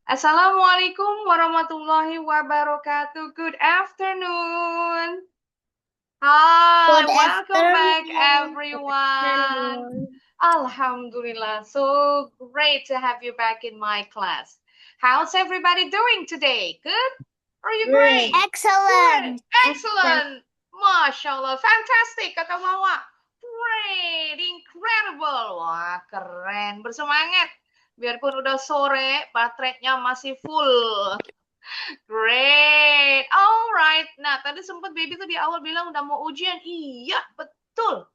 Assalamualaikum warahmatullahi wabarakatuh. Good afternoon. Hi, Good welcome back, afternoon. Good everyone. afternoon. Alhamdulillah, so great to have you back in my class. How's everybody doing today? Good? Are you Great. great? Great. Excellent. Excellent. Masya Allah, fantastic kata Mama. Great, incredible. Wah, keren. Bersemangat. Biarpun udah sore, baterainya masih full. Great. Alright. Nah, tadi sempat Baby tuh di awal bilang udah mau ujian. Iya, betul.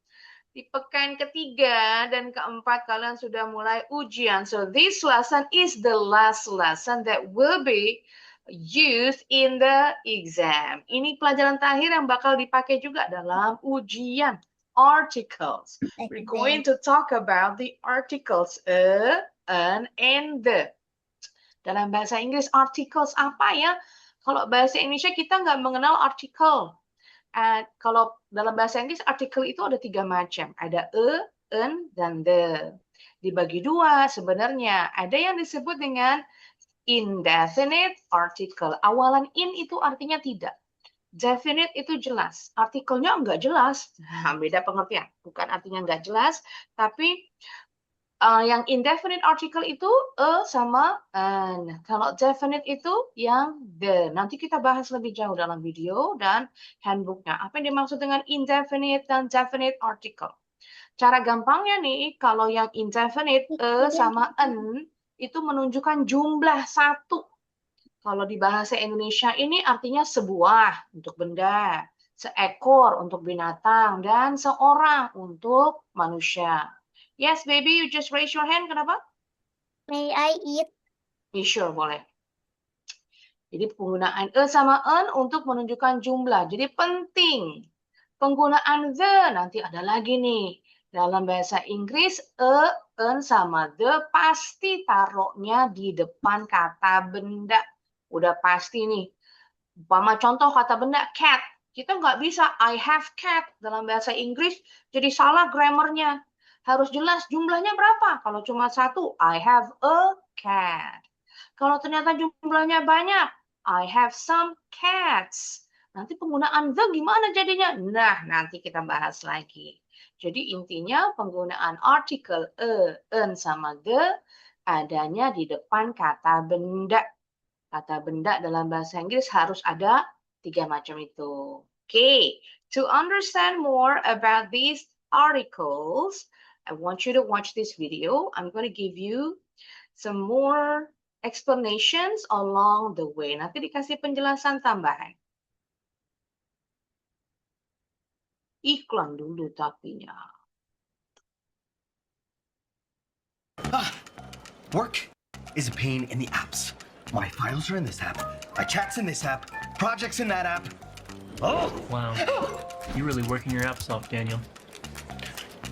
Di pekan ketiga dan keempat kalian sudah mulai ujian. So this lesson is the last lesson that will be used in the exam. Ini pelajaran terakhir yang bakal dipakai juga dalam ujian. Articles. We're going to talk about the articles a, an, and the. Dalam bahasa Inggris, articles apa ya? Kalau bahasa Indonesia kita nggak mengenal article. Kalau dalam bahasa Inggris, artikel itu ada 3 macam. Ada an, dan the. Dibagi dua sebenarnya. Ada yang disebut dengan indefinite article. Awalan in itu artinya tidak. Definite itu jelas. Artikelnya nggak jelas. Nah, beda pengertian. Bukan artinya nggak jelas, tapi yang indefinite article itu sama an. Kalau definite itu yang the. Nanti kita bahas lebih jauh dalam video dan handbooknya. Apa yang dimaksud dengan indefinite dan definite article? Cara gampangnya nih, kalau yang indefinite sama an itu menunjukkan jumlah satu. Kalau di bahasa Indonesia ini artinya sebuah untuk benda, seekor untuk binatang, dan seorang untuk manusia. Yes, baby, you just raise your hand. Kenapa? May I eat? Sure, boleh. Jadi penggunaan sama an untuk menunjukkan jumlah. Jadi penting. Penggunaan the nanti ada lagi nih. Dalam bahasa Inggris, an sama the pasti taruhnya di depan kata benda. Udah pasti nih. Umpama contoh kata benda cat. Kita nggak bisa I have cat dalam bahasa Inggris, jadi salah grammarnya. Harus jelas jumlahnya berapa. Kalau cuma satu, I have a cat. Kalau ternyata jumlahnya banyak, I have some cats. Nanti penggunaan the gimana jadinya? Nah, nanti kita bahas lagi. Jadi intinya penggunaan artikel an sama the adanya di depan kata benda. Kata benda dalam bahasa Inggris harus ada 3 macam itu. Okay, to understand more about these articles, I want you to watch this video. I'm going to give you some more explanations along the way. Nanti dikasih penjelasan tambahan. Iklan dulu tapinya. Work is a pain in the apps. My files are in this app. My chat's in this app. Projects in that app. Oh! Wow. You're really working your apps off, Daniel.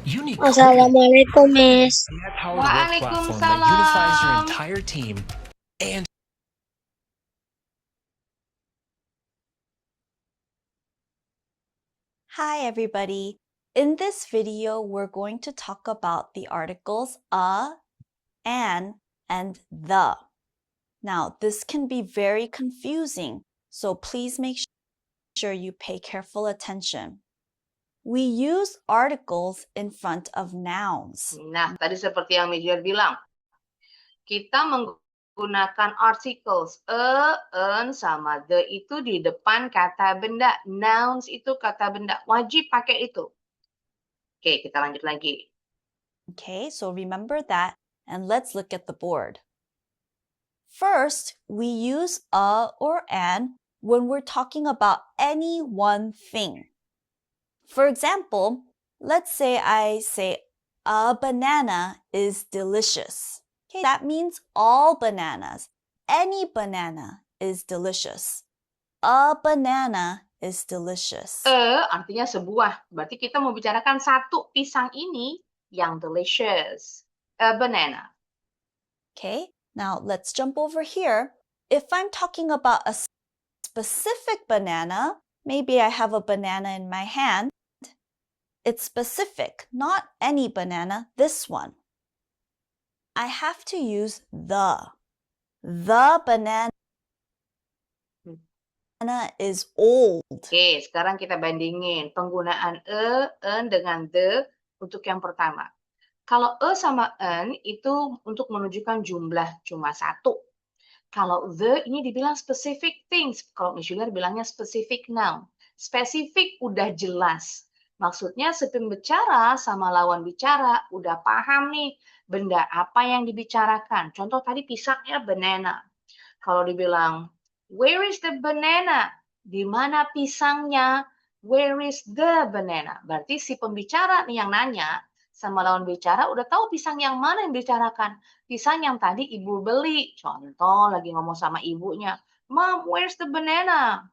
You need Assalamualaikum, Miss. AI-powered work platform that unifies your entire team and Hi everybody. In this video, we're going to talk about the articles a, an, and the. Now, this can be very confusing, so please make sure you pay careful attention. We use articles in front of nouns. Nah, tadi seperti yang Mijir bilang. Kita menggunakan articles an, sama the itu di depan kata benda. Nouns itu kata benda. Wajib pakai itu. Oke, kita lanjut lagi. Okay, so remember that, and let's look at the board. First, we use a or an when we're talking about any one thing. For example, let's say I say a banana is delicious. Okay, that means all bananas, any banana is delicious. A banana is delicious. Artinya sebuah. Berarti kita mau bicarakan satu pisang ini yang delicious. A banana. Okay, now let's jump over here. If I'm talking about a specific banana, maybe I have a banana in my hand. It's specific, not any banana, this one. I have to use the. The banana is old. Oke, sekarang kita bandingin penggunaan en dengan the untuk yang pertama. Kalau sama en itu untuk menunjukkan jumlah cuma satu. Kalau the ini dibilang specific things. Kalau Miss Julia bilangnya specific noun. Spesifik udah jelas. Maksudnya si pembicara sama lawan bicara udah paham nih benda apa yang dibicarakan. Contoh tadi pisangnya banana. Kalau dibilang, where is the banana? Di mana pisangnya? Where is the banana? Berarti si pembicara nih yang nanya sama lawan bicara udah tahu pisang yang mana yang dibicarakan. Pisang yang tadi ibu beli. Contoh lagi ngomong sama ibunya. Mom, where's the banana?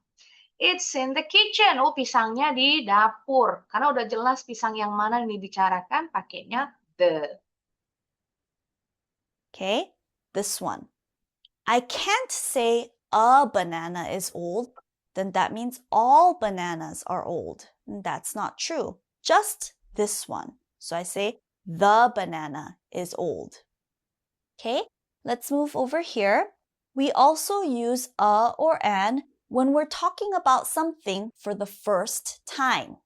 It's in the kitchen. Oh, pisangnya di dapur. Karena udah jelas pisang yang mana yang dibicarakan, pakainya the. Okay, this one. I can't say a banana is old, then that means all bananas are old. That's not true. Just this one. So I say the banana is old. Okay, let's move over here. We also use a or an when we're talking about something for the first time.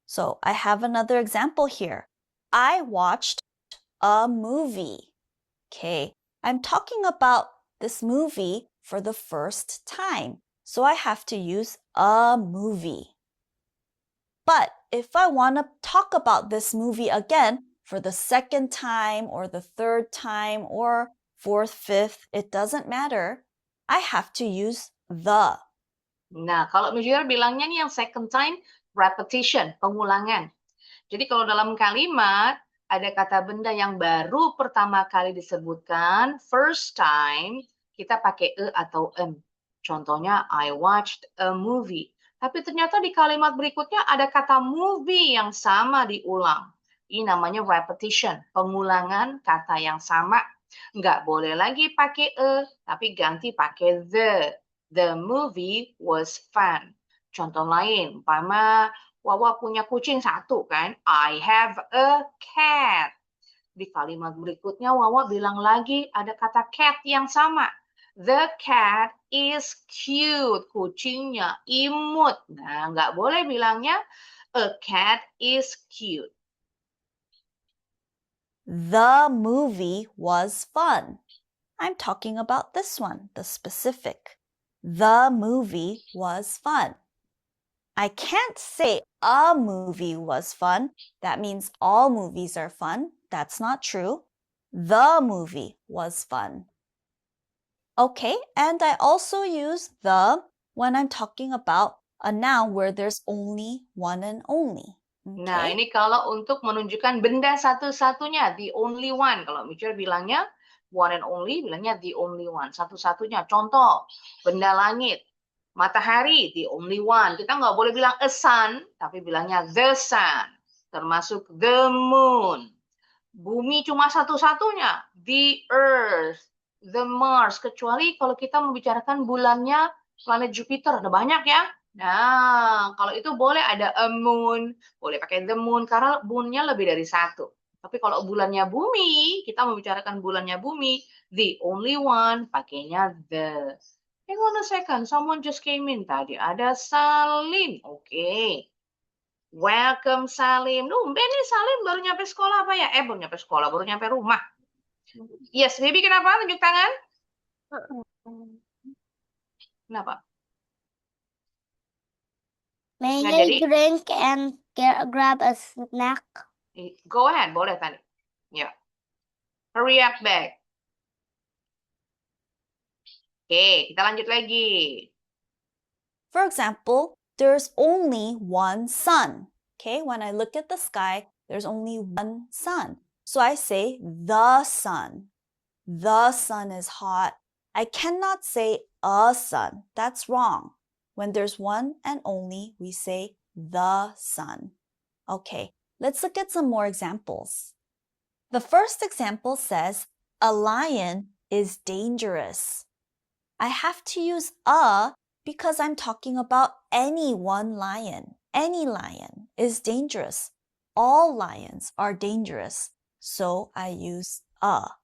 So I have another example here. I watched a movie. Okay, I'm talking about this movie for the first time. So I have to use a movie. But if I want to talk about this movie again for the second time or the third time or fourth, fifth, it doesn't matter. I have to use the. Nah, kalau Miss Julia bilangnya nih yang second time, repetition, pengulangan. Jadi kalau dalam kalimat, ada kata benda yang baru pertama kali disebutkan, first time, kita pakai atau en. Contohnya, I watched a movie. Tapi ternyata di kalimat berikutnya ada kata movie yang sama diulang. Ini namanya repetition, pengulangan kata yang sama. Nggak boleh lagi pakai tapi ganti pakai the. The movie was fun. Contoh lain, umpama Wawa punya kucing satu kan? I have a cat. Di kalimat berikutnya Wawa bilang lagi ada kata cat yang sama. The cat is cute. Kucingnya imut. Nah, nggak boleh bilangnya a cat is cute. The movie was fun. I'm talking about this one, the specific. The movie was fun. I can't say a movie was fun. That means all movies are fun. That's not true. The movie was fun. Okay, and I also use the when I'm talking about a noun where there's only one and only. Okay? Nah, ini kalau untuk menunjukkan benda satu-satunya, the only one. Kalau Michelle bilangnya one and only, bilangnya the only one, satu-satunya. Contoh, benda langit, matahari, the only one. Kita nggak boleh bilang a sun, tapi bilangnya the sun. Termasuk the moon. Bumi cuma satu-satunya, the earth, the Mars. Kecuali kalau kita membicarakan bulannya planet Jupiter, ada banyak ya. Nah, kalau itu boleh ada a moon, boleh pakai the moon, karena moonnya lebih dari satu. Tapi kalau bulannya bumi, kita membicarakan bulannya bumi, the only one, pakainya the. Hang on a second, someone just came in tadi. Ada Salim. Oke. Welcome Salim. Ini Salim baru nyampe sekolah apa ya? Baru nyampe sekolah, baru nyampe rumah. Yes, baby kenapa? Tunjuk tangan. Kenapa? May Nggak I jadi? drink and grab a snack? Go ahead, boleh tadi. Ya. Hurry up back. Oke, kita lanjut lagi. For example, there's only one sun. Okay, when I look at the sky, there's only one sun. So I say the sun. The sun is hot. I cannot say a sun. That's wrong. When there's one and only, we say the sun. Okay, let's look at some more examples. The first example says, a lion is dangerous. I have to use a because I'm talking about any one lion. Any lion is dangerous. All lions are dangerous. So I use a.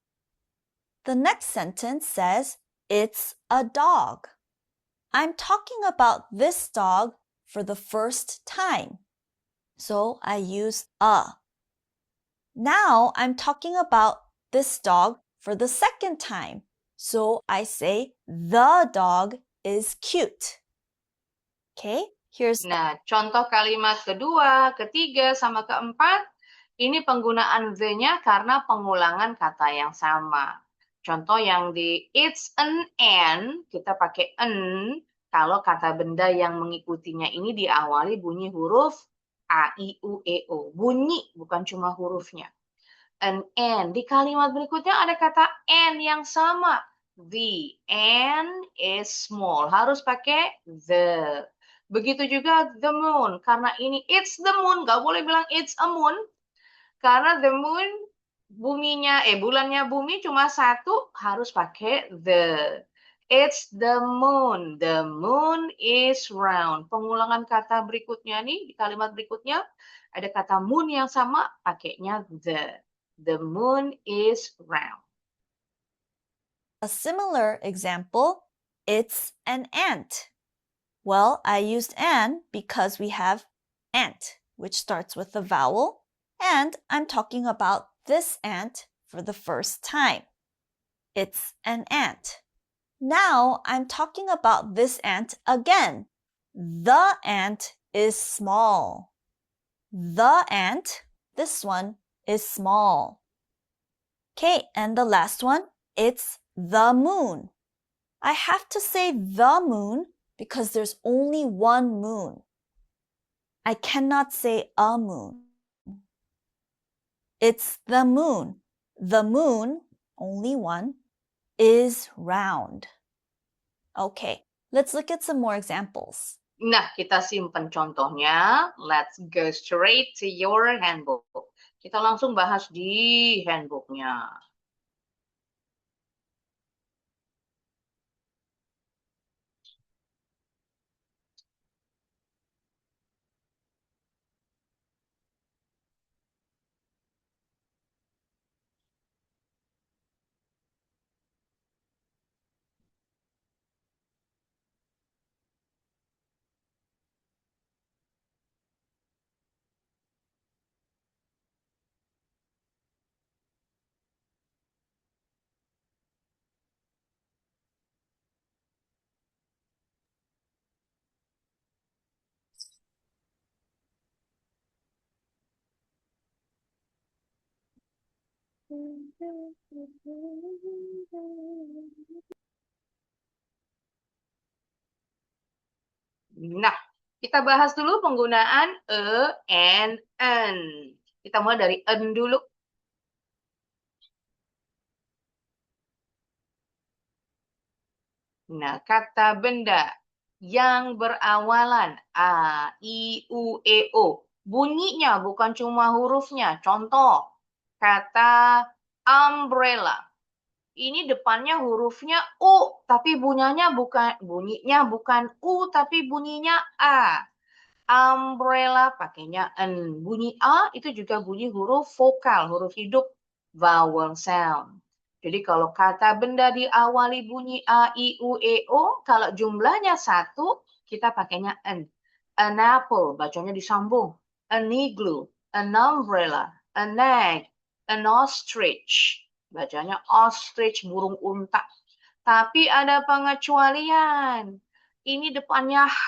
The next sentence says, it's a dog. I'm talking about this dog for the first time. So I use a. Now I'm talking about this dog for the second time. So I say the dog is cute. Okay, here's Nah, contoh kalimat kedua, ketiga, sama keempat, ini penggunaan the-nya karena pengulangan kata yang sama. Contoh yang di it's an and, kita pakai an, kalau kata benda yang mengikutinya ini diawali bunyi huruf A, I, U, E, O. Bunyi, bukan cuma hurufnya. An and. Di kalimat berikutnya ada kata and yang sama. The and is small. Harus pakai the. Begitu juga the moon. Karena ini it's the moon. Nggak boleh bilang it's a moon. Karena the moon, bulannya bumi cuma satu. Harus pakai the. It's the moon. The moon is round. Pengulangan kata berikutnya nih, di kalimat berikutnya, ada kata moon yang sama, pakainya the. The moon is round. a similar example. It's an ant. Well, I used an because we have ant, which starts with a vowel, and I'm talking about this ant for the first time. It's an ant. Now I'm talking about this ant again. The ant is small. The ant, this one, is small. Okay, and the last one, it's the moon. I have to say the moon because there's only one moon. I cannot say a moon. It's the moon. The moon, only one, is round. Okay, let's look at some more examples. Nah, kita simpan contohnya. Let's go straight to your handbook. Kita langsung bahas di handbooknya. Nah, kita bahas dulu penggunaan a and an. Kita mulai dari an dulu. Nah, kata benda yang berawalan A, I, U, E, O. Bunyinya bukan cuma hurufnya. Contoh, kata umbrella. Ini depannya hurufnya U, tapi bunyinya bukan U, tapi bunyinya A. Umbrella pakainya N. Bunyi A itu juga bunyi huruf vokal, huruf hidup, vowel sound. Jadi kalau kata benda diawali bunyi A, I, U, E, O, kalau jumlahnya satu, kita pakainya N. An apple, bacanya disambung. An igloo, an umbrella, an egg, an ostrich. Bacanya ostrich, burung unta. Tapi ada pengecualian. Ini depannya H.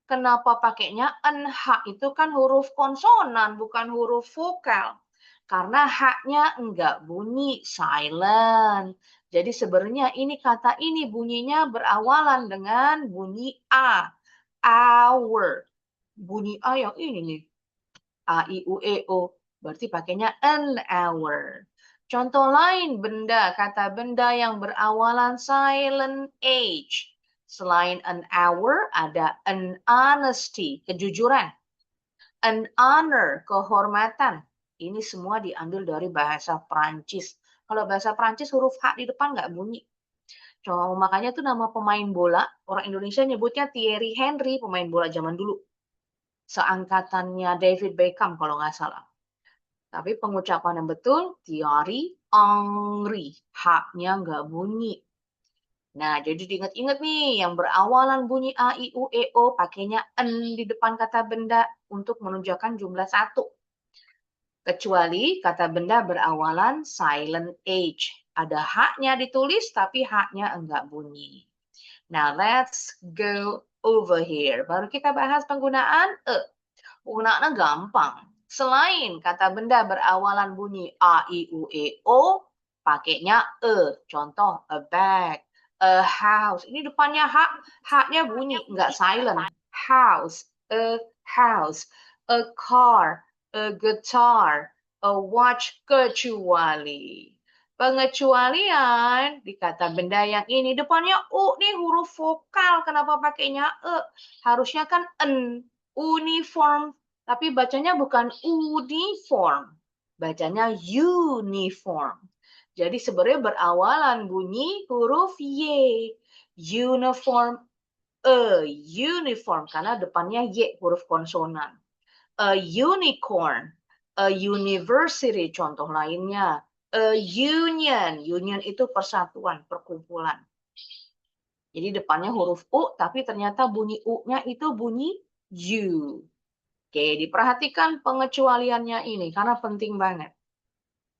Kenapa pakainya an? H itu kan huruf konsonan, bukan huruf vokal. Karena H-nya enggak bunyi, silent. Jadi sebenarnya ini kata ini bunyinya berawalan dengan bunyi A. Our. Bunyi A yang ini nih. A, I, U, E, O. Berarti pakainya an hour. Contoh lain, benda, kata benda yang berawalan silent H. Selain an hour, ada an honesty, kejujuran. An honor, kehormatan. Ini semua diambil dari bahasa Prancis. Kalau bahasa Prancis huruf H di depan nggak bunyi. Makanya itu nama pemain bola, orang Indonesia nyebutnya Thierry Henry, pemain bola zaman dulu. Seangkatannya David Beckham kalau nggak salah. Tapi pengucapan yang betul, tiari, angri. Haknya nggak bunyi. Nah, jadi diingat-ingat nih, yang berawalan bunyi A, I, U, E, O, pakainya en di depan kata benda untuk menunjukkan jumlah 1. Kecuali kata benda berawalan silent H. Ada haknya ditulis, tapi haknya enggak bunyi. Now, let's go over here. Baru kita bahas penggunaan e. Penggunaannya gampang. Selain kata benda berawalan bunyi A, I, U, E, O, pakainya e. Contoh, a bag, a house. Ini depannya hak, haknya bunyi, enggak silent. House, a house, a car, a guitar, a watch, kecuali. Pengecualian di kata benda yang ini depannya u nih huruf vokal. Kenapa pakainya e? Harusnya kan en, uniform, tapi bacanya bukan uniform. Bacanya uniform. Jadi sebenarnya berawalan bunyi huruf Y. Uniform, uniform, karena depannya Y, huruf konsonan. A unicorn, a university, contoh lainnya. A union, union itu persatuan, perkumpulan. Jadi depannya huruf U, tapi ternyata bunyi U-nya itu bunyi U. Oke, diperhatikan pengecualiannya ini, karena penting banget.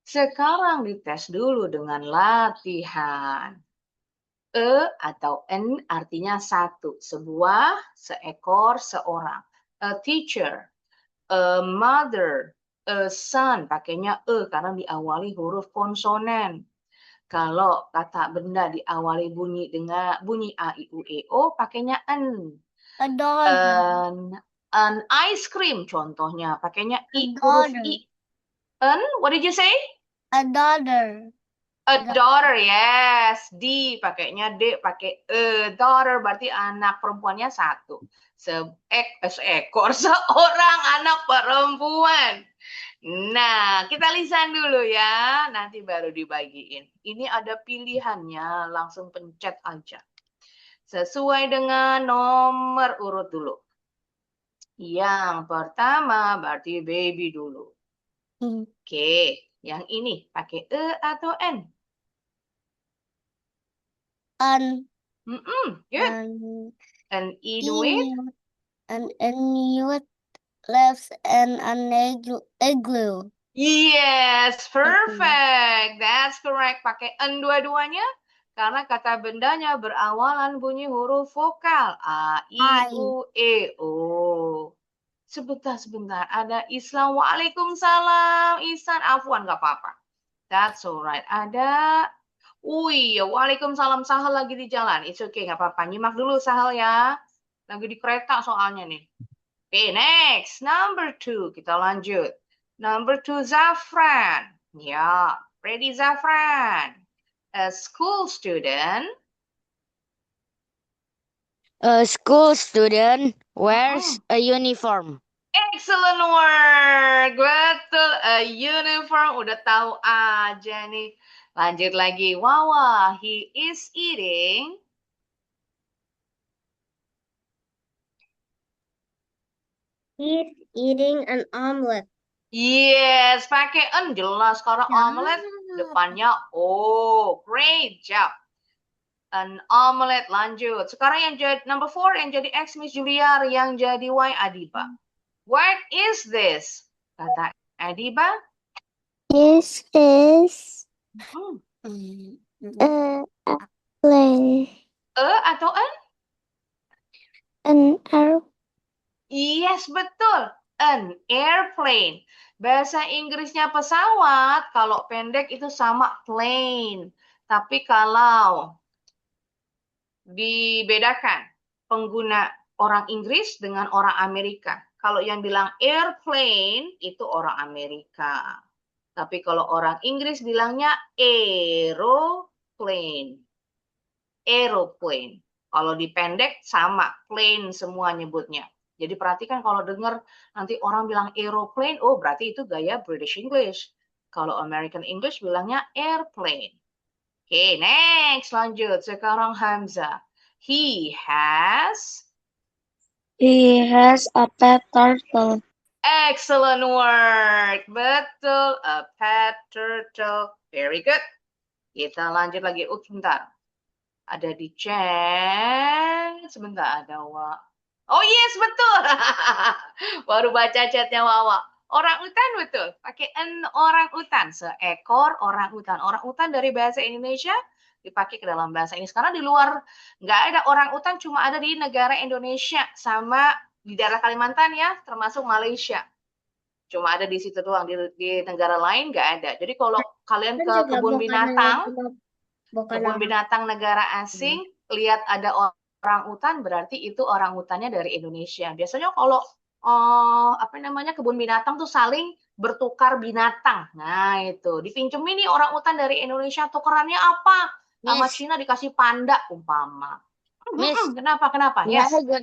Sekarang dites dulu dengan latihan. E atau N artinya satu, sebuah, seekor, seorang. A teacher, a mother, a son, pakainya E karena diawali huruf konsonan. Kalau kata benda diawali bunyi dengan bunyi A, I, U, E, O, pakainya N. A daughter. An ice cream contohnya, pakainya I, A huruf daughter. I. An, what did you say? A daughter. A daughter, yes. D, pakainya D, pakai E. Daughter berarti anak perempuannya satu. Seekor, seorang anak perempuan. Nah, kita lisan dulu ya. Nanti baru dibagiin. Ini ada pilihannya, langsung pencet aja. Sesuai dengan nomor urut dulu. Yang pertama berarti baby dulu. Oke, yang ini pakai E atau N? An Good. An Inuit. An Inuit lives in an igloo. Yes, perfect. That's correct. Pakai N dua-duanya. Karena kata bendanya berawalan bunyi huruf vokal. A, I, U, E, O. Sebentar. Ada Islam. Waalaikumsalam. Ihsan, afwan, nggak apa-apa. That's alright. Ada... Wih, waalaikumsalam, Sahal lagi di jalan. It's okay, nggak apa-apa. Nyimak dulu Sahal ya. Lagi di kereta soalnya nih. Okay, next. Number 2. Kita lanjut. Number 2, Zafran. Ya, ready Zafran. A school student. A school student wears a uniform. Excellent work. Betul, a uniform. Udah tahu aja nih. Lanjut lagi. Wawa, he is eating. He's eating an omelet. Yes, pakai en jelas. Karena omelet depannya O. Great job. An omelet, lanjut. Sekarang yang jadi number 4 yang jadi X Miss Juliar, yang jadi Y Adiba. What is this? Kata Adiba. This is airplane. E atau N? An airplane. Yes, betul. An airplane. Bahasa Inggrisnya pesawat, kalau pendek itu sama plane. Tapi kalau dibedakan pengguna orang Inggris dengan orang Amerika. Kalau yang bilang airplane itu orang Amerika. Tapi kalau orang Inggris bilangnya aeroplane. Aeroplane. Kalau dipendek sama, plane semua nyebutnya. Jadi perhatikan kalau dengar nanti orang bilang aeroplane, oh berarti itu gaya British English. Kalau American English bilangnya airplane. Oke, next lanjut. Sekarang Hamzah. He has A pet turtle. Excellent work. Betul. A pet turtle. Very good. Kita lanjut lagi. Sebentar. Ada di chat. Sebentar, ada Wak. Oh yes, betul. Baru baca chatnya Wawa. Orang utan betul. Pakai orang utan. Seekor orang utan. Orang utan dari bahasa Indonesia dipakai ke dalam bahasa Inggris. Karena di luar nggak ada orang utan, cuma ada di negara Indonesia sama di daerah Kalimantan ya, termasuk Malaysia. Cuma ada di situ doang. Di negara lain nggak ada. Jadi kalau kalian ke kebun binatang, negara asing, lihat ada orang utan, berarti itu orang utannya dari Indonesia. Biasanya kalau kebun binatang tuh saling bertukar binatang. Nah, itu dipinjemin nih orang utan dari Indonesia, tukerannya apa? Sama Miss, Cina dikasih panda umpama. Miss, Kenapa? may Yes. I go,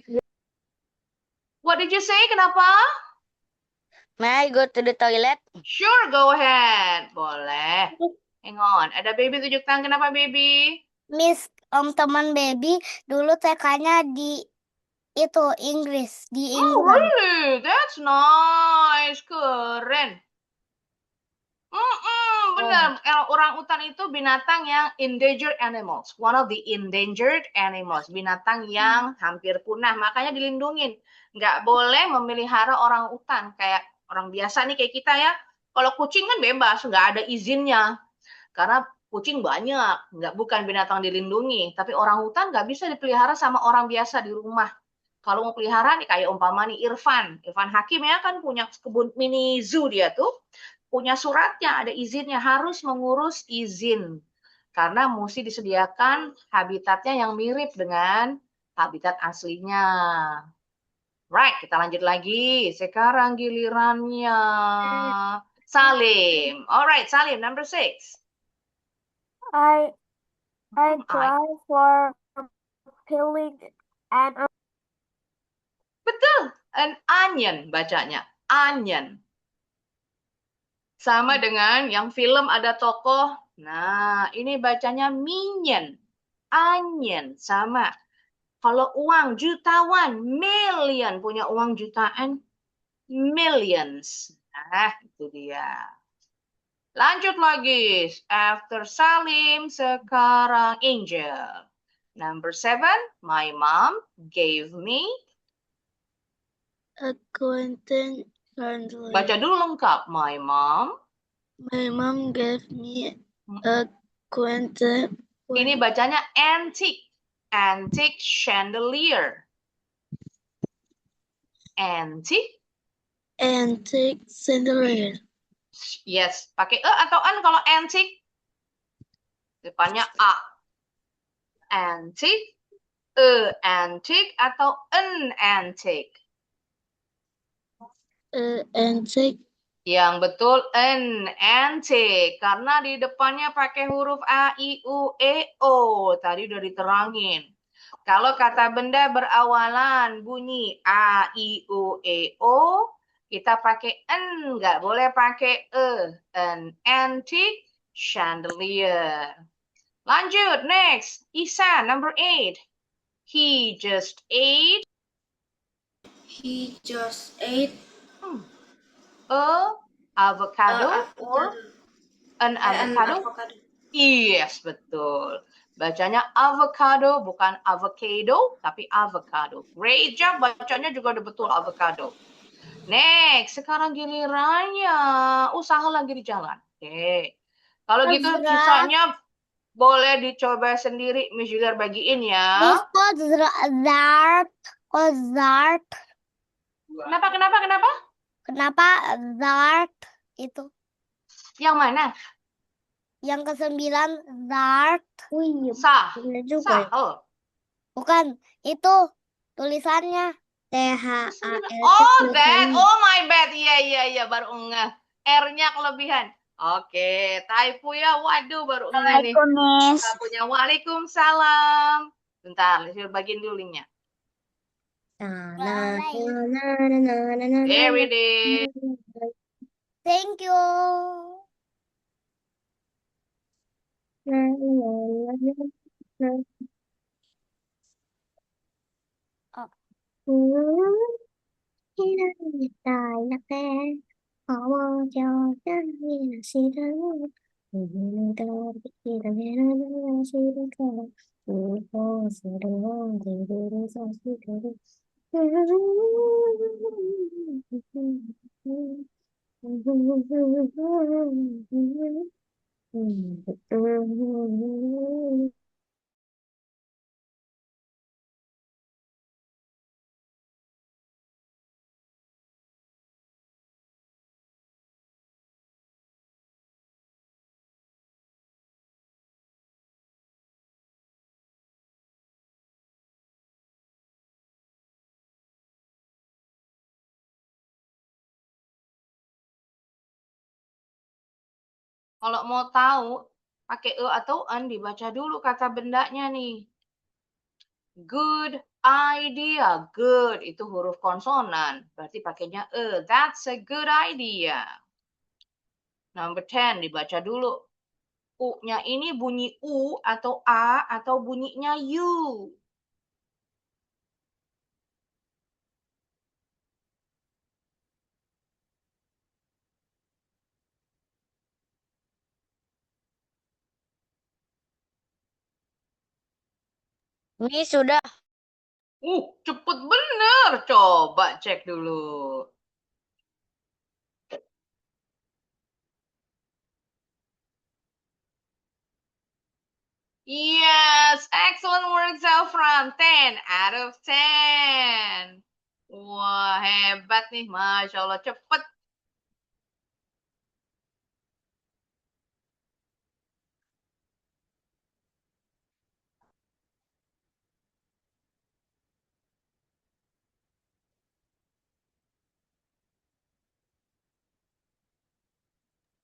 What did you say? Kenapa? may I go to the toilet? Sure, go ahead. Boleh. Hang on. Ada baby tunjuk tangan. Kenapa baby? Miss, teman baby dulu TK-nya di itu Inggris, di Oh, England. really? That's nice. Keren. Benar. Orang utan itu binatang yang endangered animals. One of the endangered animals. Binatang yang hampir punah. Makanya dilindungin. Nggak boleh memelihara orang utan. Kayak orang biasa nih kayak kita ya. Kalau kucing kan bebas. Nggak ada izinnya. Karena kucing banyak. Bukan binatang dilindungi. Tapi orang hutan nggak bisa dipelihara sama orang biasa di rumah. Kalau mau pelihara nih kayak umpama nih Irfan Hakim ya kan punya kebun mini zoo dia tuh, punya suratnya, ada izinnya, harus mengurus izin. Karena mesti disediakan habitatnya yang mirip dengan habitat aslinya. Right, kita lanjut lagi. Sekarang gilirannya Salim. Alright, Salim, number 6. I I try for peeling and Betul, an onion bacanya. Onion. Sama dengan yang film ada tokoh. Nah, ini bacanya minion. Onion, sama. Kalau uang, jutawan. Million, punya uang jutaan. Millions. Nah, itu dia. Lanjut lagi. After Salim, sekarang Angel. Number 7, my mom gave me. a Quentin chandelier. Baca dulu lengkap. My mom. My mom gave me a Quentin. Ini bacanya antique. Antique chandelier. Antique. Chandelier. Yes. Pakai e atau an kalau antique? Depannya a. Antique. Antique atau an antique? Antique. Yang betul an antique. Karena di depannya pakai huruf A, I, U, E, O. Tadi udah diterangin. Kalau kata benda berawalan bunyi A, I, U, E, O, kita pakai n, nggak boleh pakai e. An antique chandelier. Lanjut, next. Isa, number 8. He just ate. He just ate A avocado or an avocado? Yes, betul. Bacanya avocado, bukan avocado, tapi avocado. Great job, bacanya juga udah betul avocado. Next, sekarang gilirannya usaha lagi di jalan. Oke. Kalau gitu sisanya boleh dicoba sendiri, Miss Juliar bagiin ya. Zart. Kenapa? Kenapa Zart itu? Yang mana? Yang ke-9 Zart. Sah. Bener juga. Sah. Oh. Bukan, itu tulisannya THAL. Oh, that. Oh, my bad. Iya. Baru ngeh. R-nya kelebihan. Oke, typo ya. Waduh, baru ngeh nih. Miss. Punya Waalaikumsalam. Bentar, saya bagiin dulu linknya. There it is. Thank you. Kalau mau tahu pakai e atau en dibaca dulu kata bendanya nih. Good idea. Good itu huruf konsonan. Berarti pakainya e. That's a good idea. Number 10 dibaca dulu. U-nya ini bunyi U atau A atau bunyinya U. Miss sudah. Cepet bener. Coba cek dulu. Yes, excellent work, Zafran. 10 out of 10. Wah, hebat nih. Masya Allah, cepet.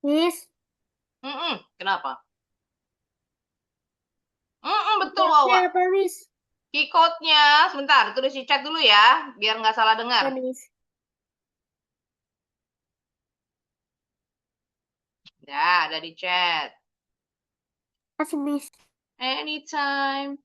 Miss, Kenapa? Betul, Wawa. apa, Miss? Key code-nya, sebentar, tulis di chat dulu ya, biar nggak salah dengar. Miss. Ya, ada di chat. Kasih, Miss. Anytime.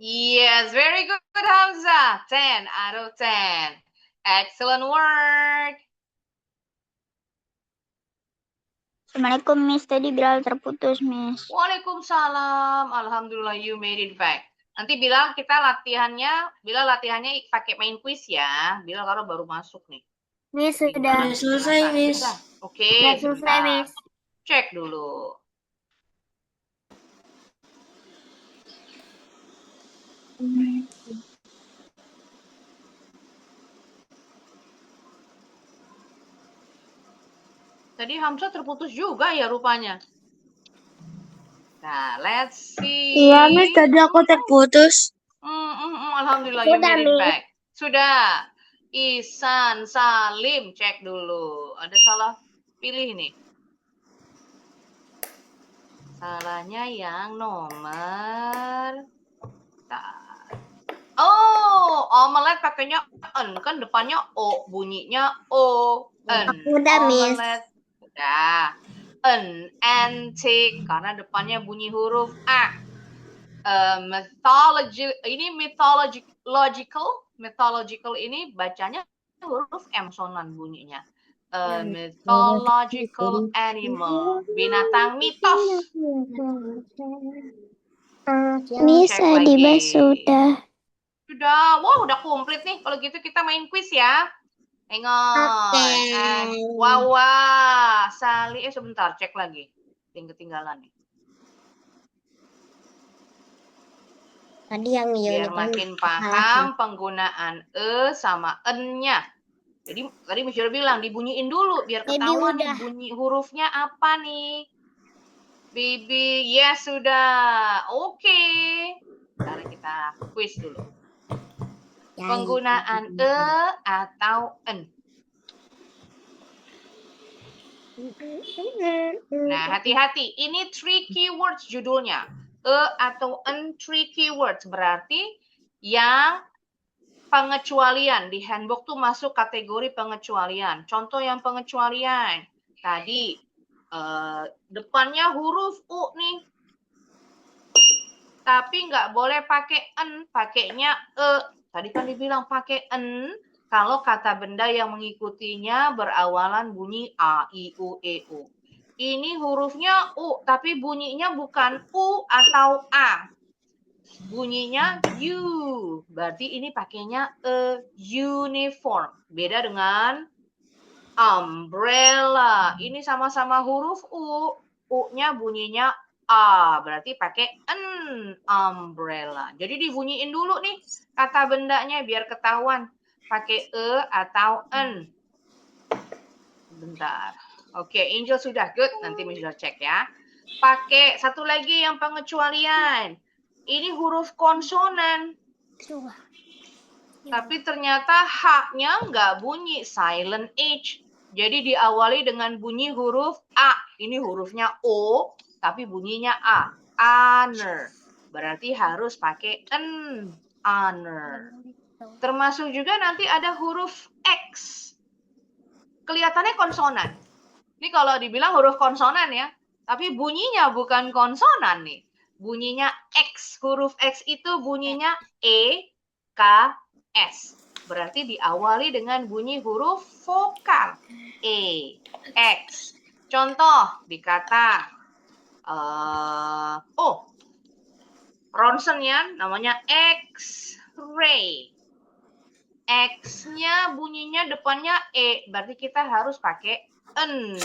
Yes, very good, Hamza. 10 out of 10. Excellent work. Assalamualaikum Miss, tadi Bilal terputus Miss. Waalaikumsalam. Alhamdulillah you made it back. Nanti Bilal latihannya pakai main quiz ya. Bilal kalau baru masuk nih. Miss, sudah. Selesai, Miss. Oke, Sudah selesai, sebentar. Miss. Cek dulu. Tadi Hamzah terputus juga ya rupanya. Nah, let's see. Iya Miss, tadi aku terputus. Alhamdulillah you made it back. Sudah. Ihsan Salim, cek dulu. Ada salah pilih nih. Salahnya yang nomor. Oh, omelet pakainya en, kan depannya o, bunyinya o. En. Udah, Miss. Omelet. Udah. An antique karena depannya bunyi huruf a. Mythological ini bacanya huruf M sonan bunyinya. Mythological animal, binatang mitos. Miss, Cek lagi. Adiba sudah. Sudah, wah udah komplit nih. Kalau gitu kita main quiz ya. Tengok. Wawa, Sali, sebentar, cek lagi. Yang ketinggalan nih. Tadi yang Biar makin paham penggunaan e sama en-nya. Jadi tadi Miss Yura bilang dibunyiin dulu biar ketahuan nih bunyi hurufnya apa nih. Bibi, yes sudah. Oke. Sekarang kita quiz dulu. Penggunaan e atau en. Nah, hati-hati. Ini 3 keywords judulnya. E atau en 3 keywords. Berarti yang pengecualian. Di handbook tuh masuk kategori pengecualian. Contoh yang pengecualian. Tadi depannya huruf U nih. Tapi nggak boleh pakai en, pakainya e. Tadi kan dibilang pakai en kalau kata benda yang mengikutinya berawalan bunyi A, I, U, E, U. Ini hurufnya U, tapi bunyinya bukan U atau A. Bunyinya U. Berarti ini pakainya uniform. Beda dengan umbrella. Ini sama-sama huruf U. U-nya bunyinya A. Berarti pakai en, umbrella. Jadi dibunyiin dulu nih kata bendanya biar ketahuan. Pakai e atau en. Bentar. Oke, Angel sudah good. Nanti Miss sudah cek ya. Pakai satu lagi yang pengecualian. Ini huruf konsonan. Coba. Tapi ternyata H-nya nggak bunyi, silent H. Jadi diawali dengan bunyi huruf A. Ini hurufnya O, tapi bunyinya A. Honor. Berarti harus pakai N. Honor. Termasuk juga nanti ada huruf X. Kelihatannya konsonan. Ini kalau dibilang huruf konsonan ya. Tapi bunyinya bukan konsonan nih. Bunyinya X. Huruf X itu bunyinya E, K, S. Berarti diawali dengan bunyi huruf vokal. E, X. Contoh di kata Ronsen ya, namanya X-ray. X-nya bunyinya depannya E, berarti kita harus pakai N.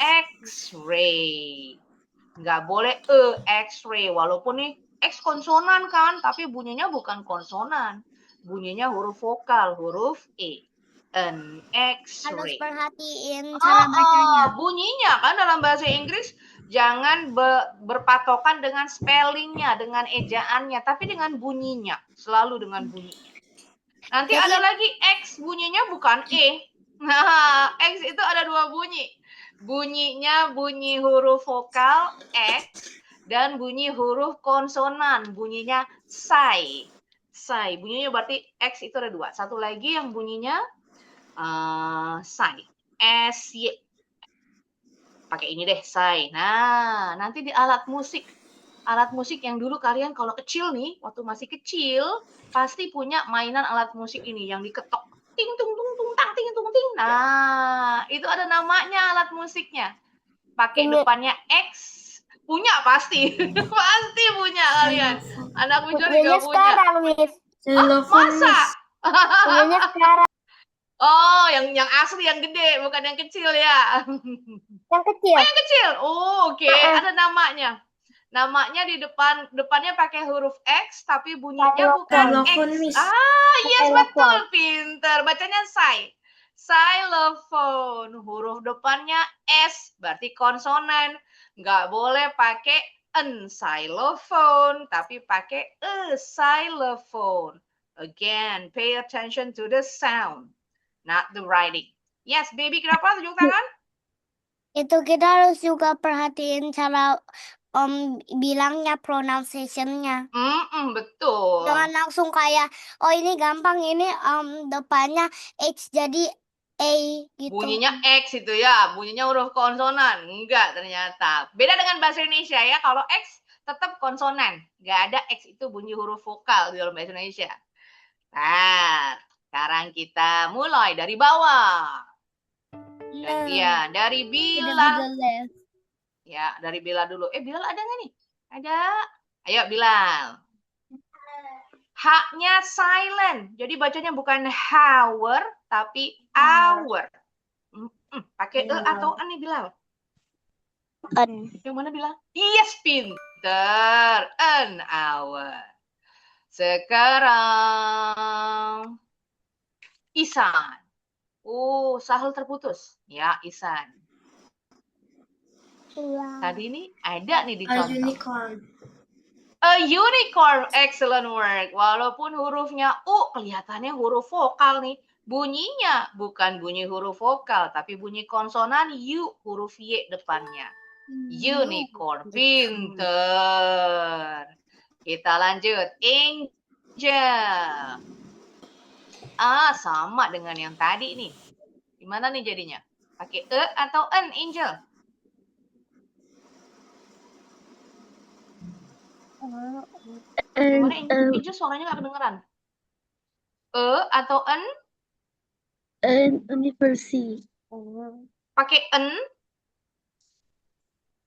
X-ray. Nggak boleh X-ray, walaupun nih X konsonan kan, tapi bunyinya bukan konsonan. Bunyinya huruf vokal, huruf E. N, Harus X-ray. perhatiin cara bacanya. Bunyinya kan dalam bahasa Inggris jangan berpatokan dengan spellingnya, dengan ejaannya, tapi dengan bunyinya. Selalu dengan bunyinya. Nanti Jadi- ada lagi X, bunyinya bukan E. Nah, X itu ada dua bunyi. Bunyinya bunyi huruf vokal X dan bunyi huruf konsonan, bunyinya sai. Sai, bunyinya berarti X itu ada dua. Satu lagi yang bunyinya sai. S-Y. Pakai ini deh, sai. Nah, nanti di alat musik. Alat musik yang dulu kalian kalau kecil nih, waktu masih kecil, pasti punya mainan alat musik ini yang diketok. Ting tung tung tung tang ting tung ting. Nah, itu ada namanya alat musiknya. Pakai depannya X. Punya pasti. Pasti punya kalian. Anak Miss juga Punyanya punya. sekarang, Miss. Masa? Punyanya sekarang. Oh, yang asli, yang gede, bukan yang kecil ya. Yang kecil. Oh, yang kecil. Oh, oke. Ada namanya. Namanya di depannya pakai huruf X, tapi bunyinya bukan X. Yes, betul. Pinter. Bacanya sai. Xylophone. Huruf depannya S, berarti konsonan. Nggak boleh pakai en, xylophone, tapi pakai xylophone. Again, pay attention to the sound, not the writing. Yes, baby, kenapa tunjuk tangan? Itu kita harus juga perhatiin cara bilangnya, pronunciation-nya. Betul. Jangan langsung kayak, oh ini gampang, ini depannya H jadi A gitu. Bunyinya X itu ya, bunyinya huruf konsonan. Enggak ternyata. Beda dengan bahasa Indonesia ya, kalau X tetap konsonan. Nggak ada X itu bunyi huruf vokal di dalam bahasa Indonesia. Nah, sekarang kita mulai dari bawah. Gantian, dari Bila. Ya, dari Bila dulu. Bilal ada nggak nih? Ada. Ayo, Bilal. H-nya silent. Jadi bacanya bukan hour, tapi hour. Pakai E atau N nih, Bilal? N. Yang mana, Bilal? Yes, pinter. An hour. Sekarang Isan. Oh, Sahel terputus. Ya, Isan. Tadi ini ada nih di contoh. A unicorn. Excellent work. Walaupun hurufnya U, kelihatannya huruf vokal nih. Bunyinya bukan bunyi huruf vokal, tapi bunyi konsonan U, huruf Y depannya. Unicorn. Pinter. Kita lanjut. Angel. Sama dengan yang tadi nih. Gimana nih jadinya? Pakai atau en, Angel? Gimana Angel suaranya nggak kedengeran? Atau en? University. Pakai en?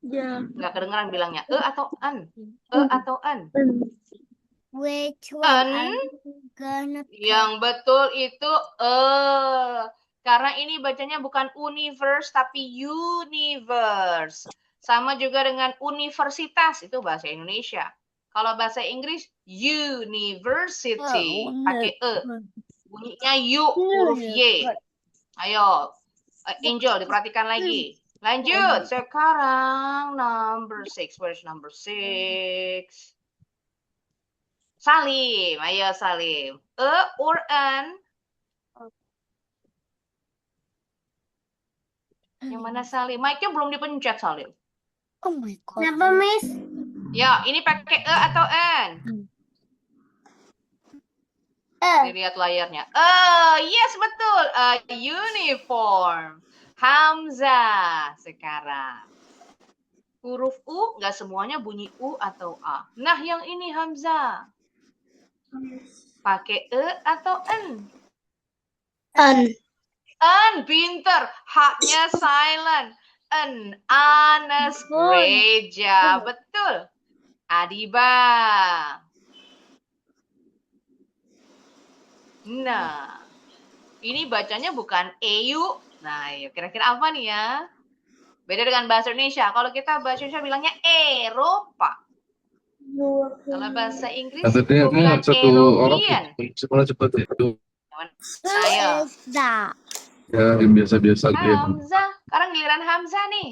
Ya. Nggak kedengeran bilangnya. Atau en? Atau en? Which one En? are you gonna Yang betul itu karena ini bacanya bukan universe tapi universe. Sama juga dengan universitas, itu bahasa Indonesia. Kalau bahasa Inggris university, pakai bunyinya U, huruf Y. Ayo, Angel diperhatikan lagi. Lanjut, sekarang number 6. Where's number 6? Salim, ayo Salim. Or an? Yang mana Salim? Mic-nya belum dipencet Salim. Oh my god. Kenapa, Miss? Ya, ini pakai atau n? Dilihat layarnya. Yes betul. Uniform. Hamzah sekarang. Huruf U nggak semuanya bunyi U atau A. Nah, yang ini Hamzah. Pakai atau n? En, pinter. H-nya silent. Anas gereja. Betul. Adiba. Nah, ini bacanya bukan EU. Nah, kira-kira apa nih ya? Beda dengan bahasa Indonesia. Kalau kita bahasa Indonesia bilangnya Eropa. Kalau bahasa Inggris bukan European. Sekolah cepat ya. Ayo. That. Ya, yang biasa-biasa aja. Hamzah. Sekarang giliran Hamzah nih.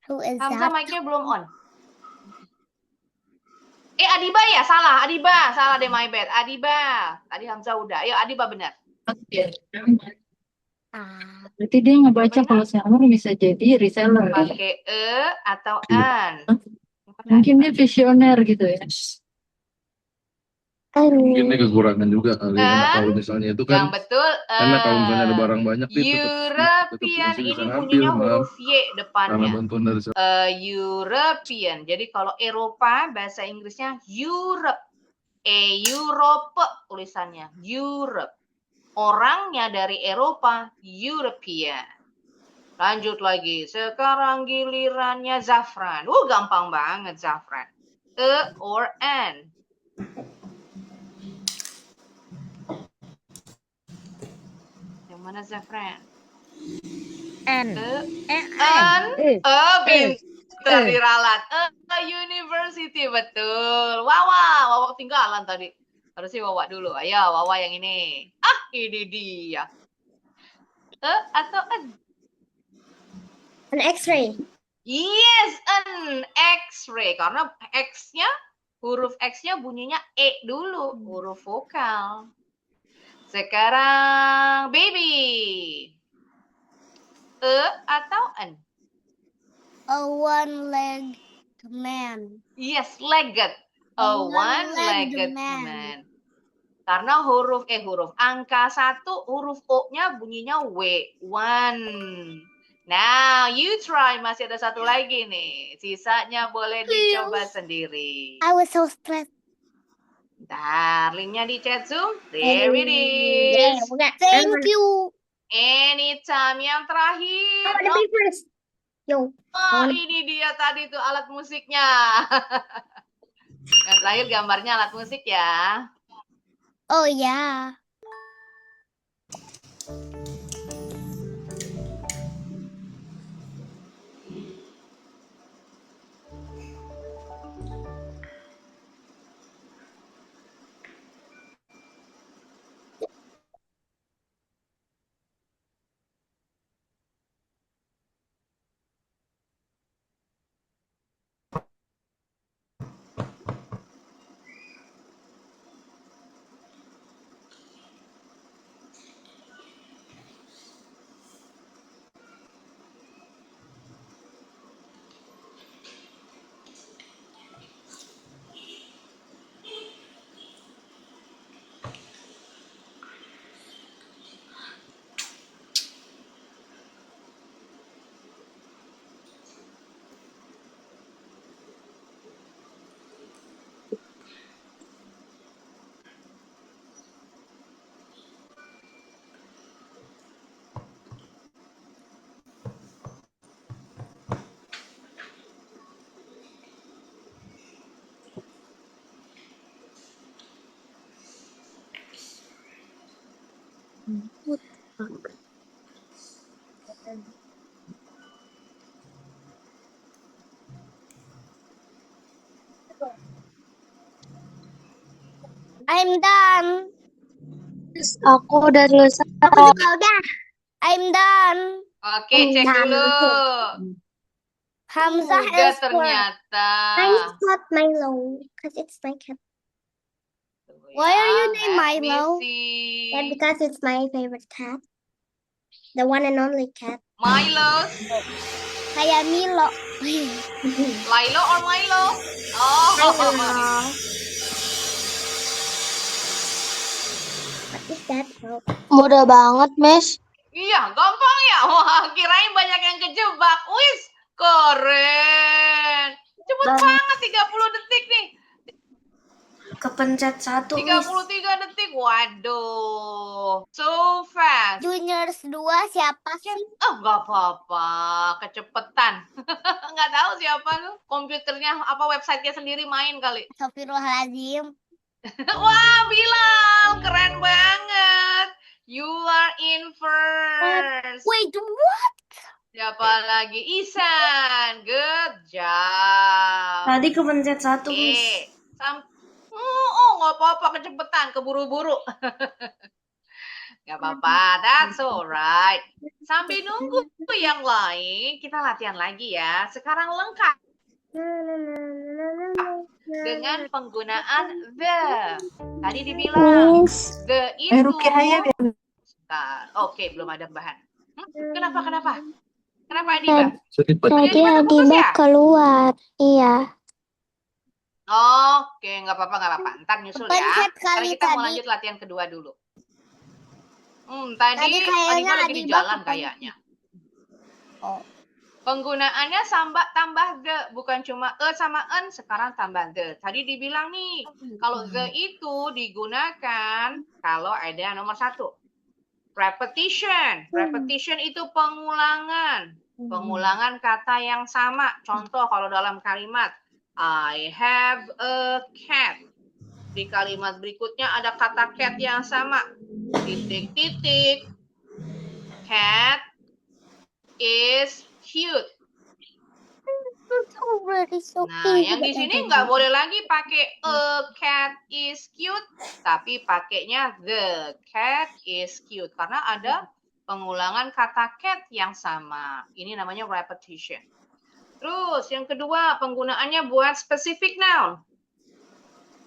Who is Hamzah that? mic-nya belum on. Adiba ya? Salah. Adiba. Salah deh, my bad. Adiba. Tadi Hamzah udah. Ayo, Adiba benar. Berarti dia ngebaca kalau seller bisa jadi reseller. Pakai atau an? Mungkin dia visioner gitu ya. Mungkin ini kekurangan juga kali ya. Kalau misalnya itu kan, Yang betul. karena kalau misalnya ada barang banyak, dia European masih ini bisa ngambil, bunyinya maaf. huruf Y Karena depannya. bantuan dari European. Jadi kalau Eropa bahasa Inggrisnya Europe. Europe tulisannya. Europe. Orangnya dari Eropa, European. Lanjut lagi. Sekarang gilirannya Zafran. Gampang banget Zafran. Or an? Yang mana Zafran? N. Pintar diralat. University, betul. Wawa ketinggalan tadi. Harusnya Wawa dulu. Ayo, Wawa yang ini. Ini dia. Atau an? An X-ray. Yes, an X-ray. Karena X-nya, huruf X-nya bunyinya E dulu. Huruf vokal. Sekarang, baby. Atau an? A one-legged man. Yes, legged. A one-legged man. Karena huruf angka 1, huruf O-nya bunyinya W. One. Now, you try. Masih ada satu lagi nih. Sisanya boleh dicoba sendiri. I was so stressed. Bentar, linknya di chat Zoom. There it is. Thank you. Anytime. Yang terakhir. Yo. Ini dia tadi tuh alat musiknya. Yang terakhir gambarnya alat musik ya. Oh yeah. I'm done. Aku udah selesai. Aku juga udah. I'm done. Oke, cek dulu. Hamzah Udah and Square. ternyata. not Milo, because it's my cat. Why are you Ya, named let me Milo? see. Because it's my favorite cat. The one and only cat. Milo, Kayak Milo. Lilo or Milo? Oh, What is that? Mudah banget, Miss. iya, gampang ya. Wah, kirain banyak yang kejebak. Wis, keren. Cepet banget, 30 detik nih. Kepencet 1, 33 detik. Waduh, so fast. Juniors 2 siapa sih? Oh, nggak apa-apa, kecepetan. Nggak tahu siapa tuh. Komputernya, apa websitenya sendiri main kali. Astagfirullahaladzim. Wah, Bilal, keren banget. You are in first. Wait, what? Siapa lagi? Isan. Good job. Tadi kepencet 1, Nggak apa-apa, kecepetan, keburu-buru. Nggak apa-apa, that's alright. Sambil nunggu yang lain, kita latihan lagi ya. Sekarang lengkap dengan penggunaan the. Tadi dibilang the itu. Bentar. Oke, belum ada bahan. Kenapa? Kenapa Adiba? Tadi Adiba Adiba ya? keluar. Iya. Oke, nggak apa-apa. Ntar nyusul ya. Pencet Sekarang kali kita mau tadi. lanjut latihan kedua dulu. Tadi Tadi kayaknya Adiba lagi di Adiba jalan kepencet. kayaknya. Oh. Penggunaannya tambah the, bukan cuma sama en, sekarang tambah the. Tadi dibilang nih, kalau the itu digunakan kalau ada nomor 1. Repetition. Repetition itu pengulangan. Pengulangan kata yang sama. Contoh kalau dalam kalimat, I have a cat. Di kalimat berikutnya ada kata cat yang sama. Titik-titik. Cat is cute. Nah, yang di sini nggak boleh lagi pakai a cat is cute, tapi pakainya the cat is cute karena ada pengulangan kata cat yang sama. Ini namanya repetition. Terus yang kedua, penggunaannya buat specific noun.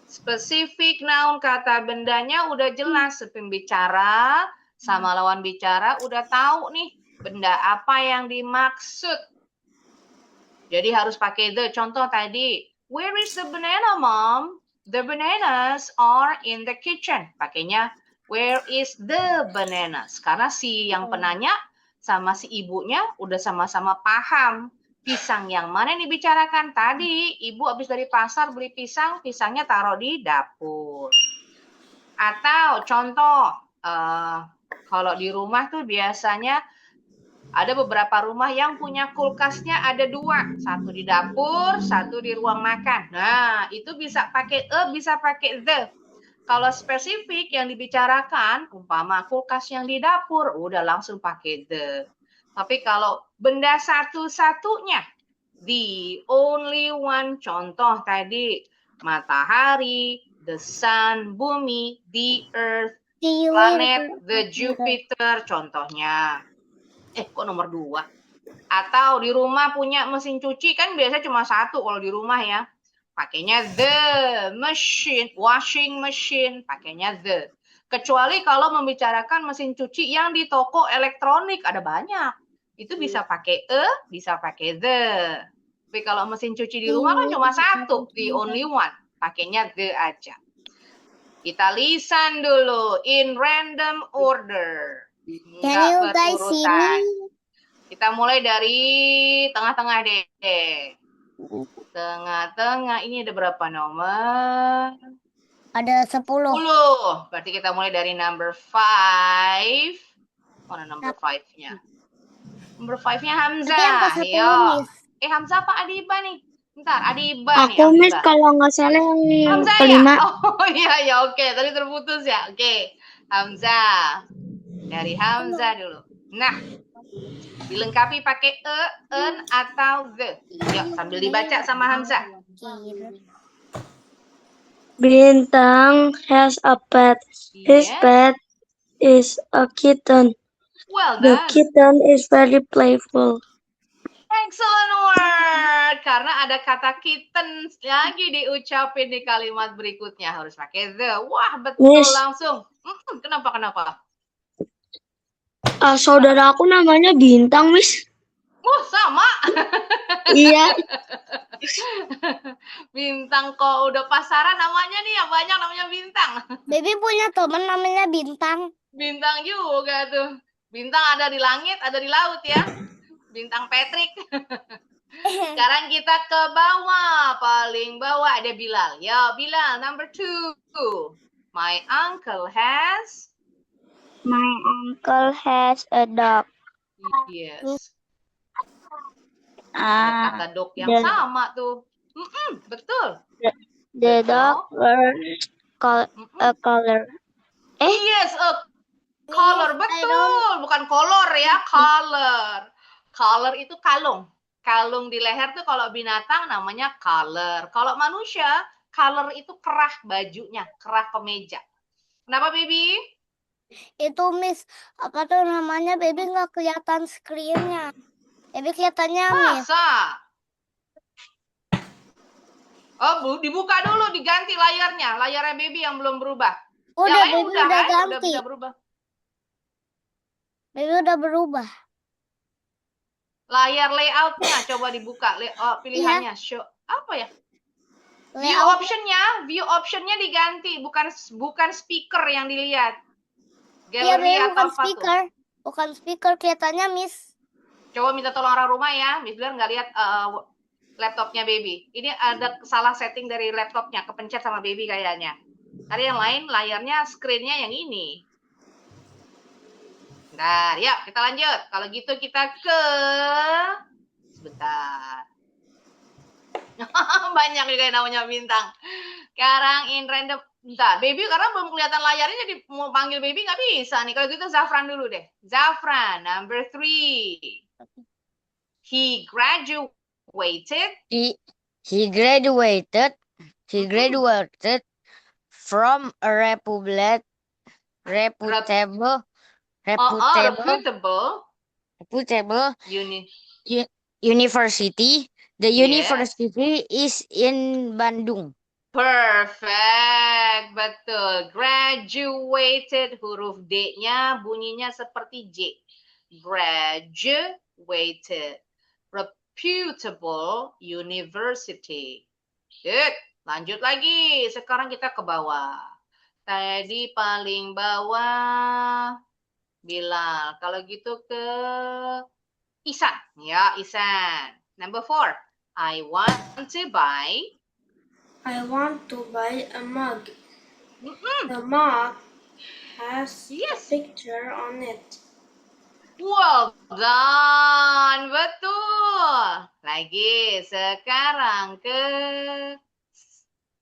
Specific noun kata bendanya udah jelas, pembicara sama lawan bicara udah tahu nih benda apa yang dimaksud. Jadi harus pakai the. Contoh tadi, where is the banana, Mom? The bananas are in the kitchen. Pakainya, where is the bananas? Karena si yang penanya sama si ibunya udah sama-sama paham. Pisang yang mana yang dibicarakan tadi? Ibu habis dari pasar beli pisang, pisangnya taruh di dapur. Atau contoh, kalau di rumah tuh biasanya ada beberapa rumah yang punya kulkasnya ada 2. Satu di dapur, satu di ruang makan. Nah, itu bisa pakai bisa pakai the. Kalau spesifik yang dibicarakan, umpama kulkas yang di dapur, udah langsung pakai the. Tapi kalau benda satu-satunya, the only one, contoh tadi, matahari, the sun, bumi, the earth, planet, the Jupiter, contohnya. Kok nomor 2? Atau di rumah punya mesin cuci, kan biasanya cuma 1 kalau di rumah ya. Pakainya the machine, washing machine, pakainya the. Kecuali kalau membicarakan mesin cuci yang di toko elektronik, ada banyak. Itu bisa pakai bisa pakai the. Tapi kalau mesin cuci di rumah kan cuma 1, the only one. Pakainya the aja. Kita listen dulu in random order. Can you guys see me? Kita mulai dari tengah-tengah deh. Tengah-tengah, ini ada berapa nomor? Ada 10. 10. Berarti kita mulai dari number 5. Mana number 5-nya? Number 5-nya Hamzah. Tapi yang ke 10, Ayo. Miss. Hamzah apa Adiba nih? Bentar, Adiba nih. Aku Miss Hamzah. kalau nggak salah yang Hamzah kelima. ya? Oh iya, oke. Tadi terputus ya. Oke. Hamzah. Dari Hamzah dulu. Nah, dilengkapi pakai en atau the. Yuk, sambil dibaca sama Hamzah. Bintang has a pet. His Yes. pet is a kitten. Well The done. kitten is very playful. Excellent word. Karena ada kata kitten lagi diucapin di kalimat berikutnya. Harus pakai the. Wah, betul Miss. langsung. Kenapa? Saudara aku namanya Bintang, Miss. Sama. Iya. Bintang kok udah pasaran namanya nih yang banyak namanya Bintang. Baby punya teman namanya Bintang. Bintang juga tuh. Bintang ada di langit, ada di laut ya. Bintang Patrick. Sekarang kita ke bawah. Paling bawah ada Bilal. Ya, Bilal, number 2. My uncle has. My uncle has a dog. Yes. Ada kata dog yang the- sama tuh. Betul. The dog wears a collar. Yes, color. Betul. Bukan kolor ya, color. Color itu kalung. Kalung di leher tuh kalau binatang namanya color. Kalau manusia, color itu kerah bajunya, kerah kemeja. Kenapa, baby? Itu Miss, apa tuh namanya? Baby nggak kelihatan screen-nya. Baby kelihatannya Miss. Masa? Oh, dibuka dulu, diganti layarnya. Layarnya baby yang belum berubah. Udah, Yang lain Baby udah kan? ganti. Udah bisa berubah. Baby udah berubah. Layar layoutnya coba dibuka. Pilihannya show apa ya? View optionnya diganti, bukan speaker yang dilihat. Iya, Gallery Baby atau bukan apa speaker. tuh? Bukan speaker, kelihatannya Miss. Coba minta tolong orang rumah ya, Miss biar nggak lihat laptopnya baby. Ini ada salah setting dari laptopnya, kepencet sama baby kayaknya. Tadi yang lain layarnya, screen-nya yang ini. Bentar, yuk kita lanjut. Kalau gitu kita ke... Sebentar. Banyak juga yang namanya Bintang. Sekarang in random. Bentar, baby karena belum kelihatan layarnya jadi mau panggil baby nggak bisa nih. Kalau gitu Zafran dulu deh. Zafran, number 3. He graduated. He graduated from a reputable university. The Yes. university is in Bandung. Perfect, betul. Graduated, huruf D-nya bunyinya seperti J. Graduated. Reputable university. Good. Lanjut lagi. Sekarang kita ke bawah. Tadi paling bawah Bilal. Kalau gitu ke Isan. Ya, Isan. Number 4. I want to buy a mug. The mug has a picture on it. Well done. Betul. Lagi. Sekarang ke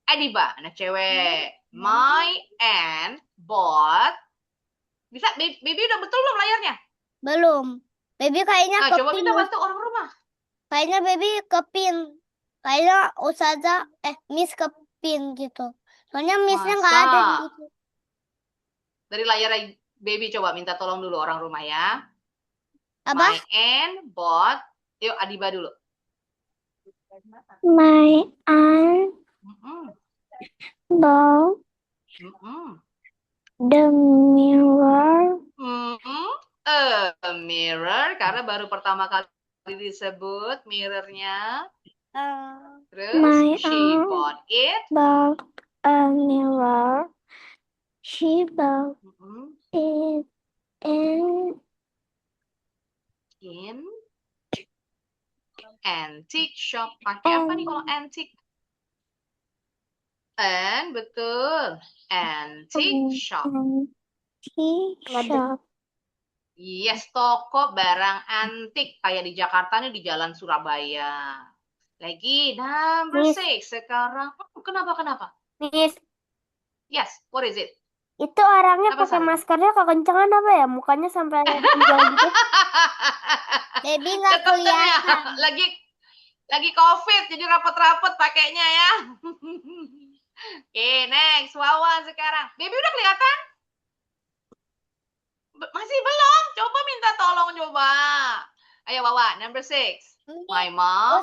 Adiba, anak cewek. My aunt bought. Bisa, baby udah betul belum layarnya? Belum. Baby kayaknya Coba kepin. kita bantu orang rumah. Kayaknya Baby kepin. Kayaknya Ustazah, Miss kepin gitu. Soalnya Missnya nggak ada di Masa? situ. Dari layar baby coba minta tolong dulu orang rumah ya. Apa? My aunt bought. Yuk Adiba dulu. My aunt bought the mirror. A mirror karena baru pertama kali disebut mirrornya. Terus My she aunt bought it. bought a mirror. She bought it In antique shop. Pakai apa nih kalau antique? Betul. Antique shop. shop. Yes, toko barang antik kayak di Jakarta nih di Jalan Surabaya. Lagi number 6 sekarang. Kenapa? Miss, Yes, what is it? Itu orangnya Apa, pakai Sal? maskernya kekencengan apa ya? Mukanya sampai hijau gitu. Baby nggak Ketekan ya. kelihatan. Lagi COVID, jadi rapet-rapet pakainya ya. Oke, next. Wawan sekarang. Baby udah kelihatan? Masih belum? Coba minta tolong coba. Ayo Wawan, number 6. My mom.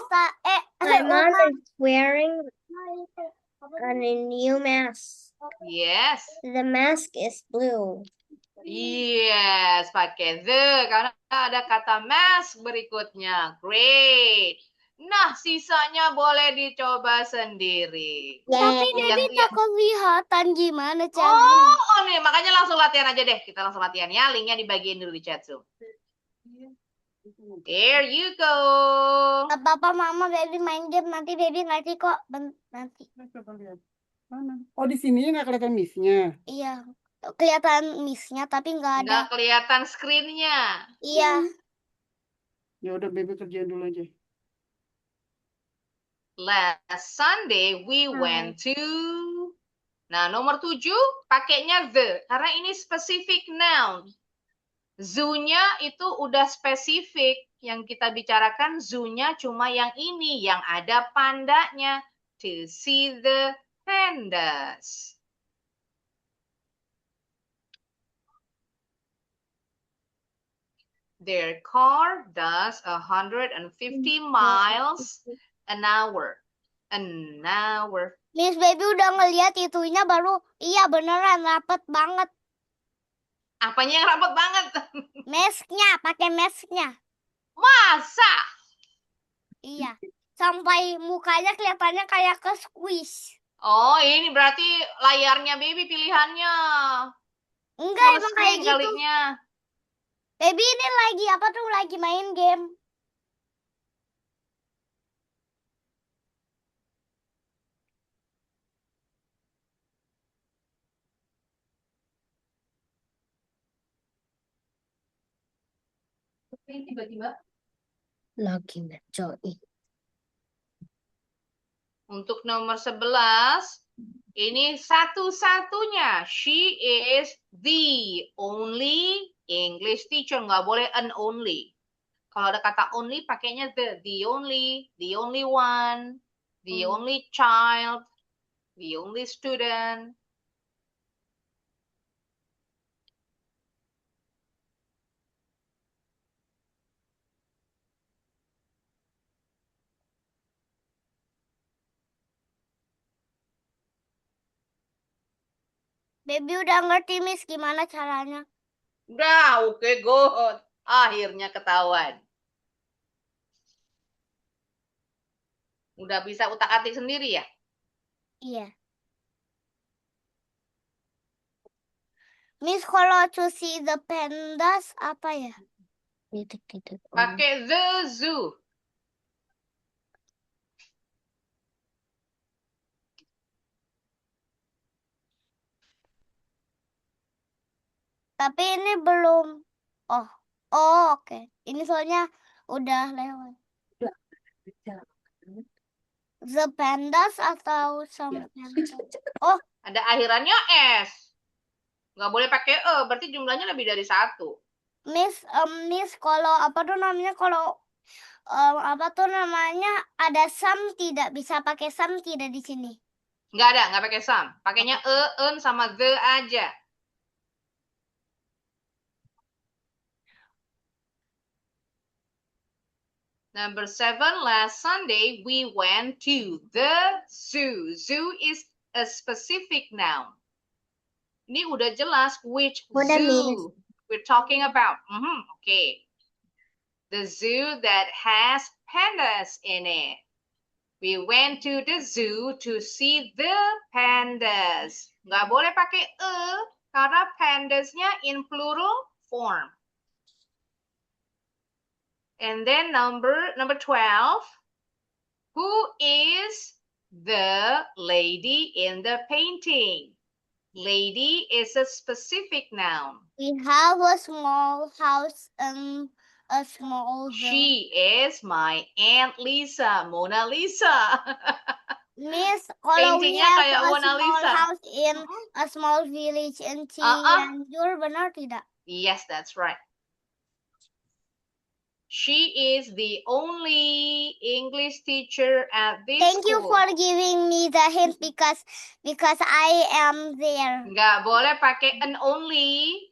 My mom is wearing a new mask. Yes. The mask is blue. Yes, pakai the karena ada kata mask berikutnya. Great. Nah, sisanya boleh dicoba sendiri. Tapi Yang Baby lihat. tak kelihatan gimana caranya. Oh nih, makanya langsung latihan aja deh. Kita langsung latihan ya. Linknya dibagiin dulu di chat Zoom. There you go. Papa, Mama, Baby main game. Nanti Baby ngerti kok. Nanti. Oh, di sini nggak kelihatan miss-nya. Iya. Kelihatan miss-nya tapi nggak ada. Nggak kelihatan screen-nya. Iya. Ya udah, Baby kerjain dulu aja. Last Sunday we went to. Nah, nomor 7 pakainya the karena ini specific noun. Zoo-nya itu udah spesifik. Yang kita bicarakan zoo-nya cuma yang ini, yang ada pandanya. To see the pandas. Their car does 150 miles an hour. An hour. Miss Baby udah ngeliat itunya baru. Iya beneran rapet banget. Apanya yang rapet banget? Masknya, pakai masknya. Masa? Iya. Sampai mukanya kelihatannya kayak ke squeeze. Oh, ini berarti layarnya Baby pilihannya. Enggak, Full emang kayak screen gitu. kalinya. Baby ini lagi apa tuh? Lagi main game. Tiba-tiba. Lagi ngejoin. Untuk nomor 11, ini satu-satunya. She is the only English teacher. Nggak boleh an only. Kalau ada kata only, pakainya the only one, the only child, the only student. Baby udah ngerti Miss gimana caranya. Udah, oke, good. Akhirnya ketahuan. Udah bisa utak-atik sendiri ya? Iya. Miss kalau to see the pandas apa ya? Pakai the zoo. Tapi ini belum. Oh, oke. Ini soalnya udah lewat. The pandas atau some pandas? Oh, Ada akhirannya S. Nggak boleh pakai E, berarti jumlahnya lebih dari 1. Miss kalau apa tuh namanya kalau apa tuh namanya ada some tidak bisa pakai some tidak di sini. Nggak ada, nggak pakai some. Pakainya E, en, sama the aja. Number 7, last Sunday we went to the zoo. Zoo is a specific noun. Ini udah jelas which Udah, zoo we're talking about. Okay. The zoo that has pandas in it. We went to the zoo to see the pandas. Nggak boleh pakai E karena pandasnya in plural form. And then number 12. Who is the lady in the painting? Lady is a specific noun. We have a small house and a small She is my Aunt Lisa, Mona Lisa. Miss, kalau we Paintingnya have kayak a Mona small Lisa. house in a small village in Ah, Cianjur, benar tidak? yes, that's right. She is the only English teacher at this Thank you school. for giving me the hint because I am there. Nggak boleh pakai an only.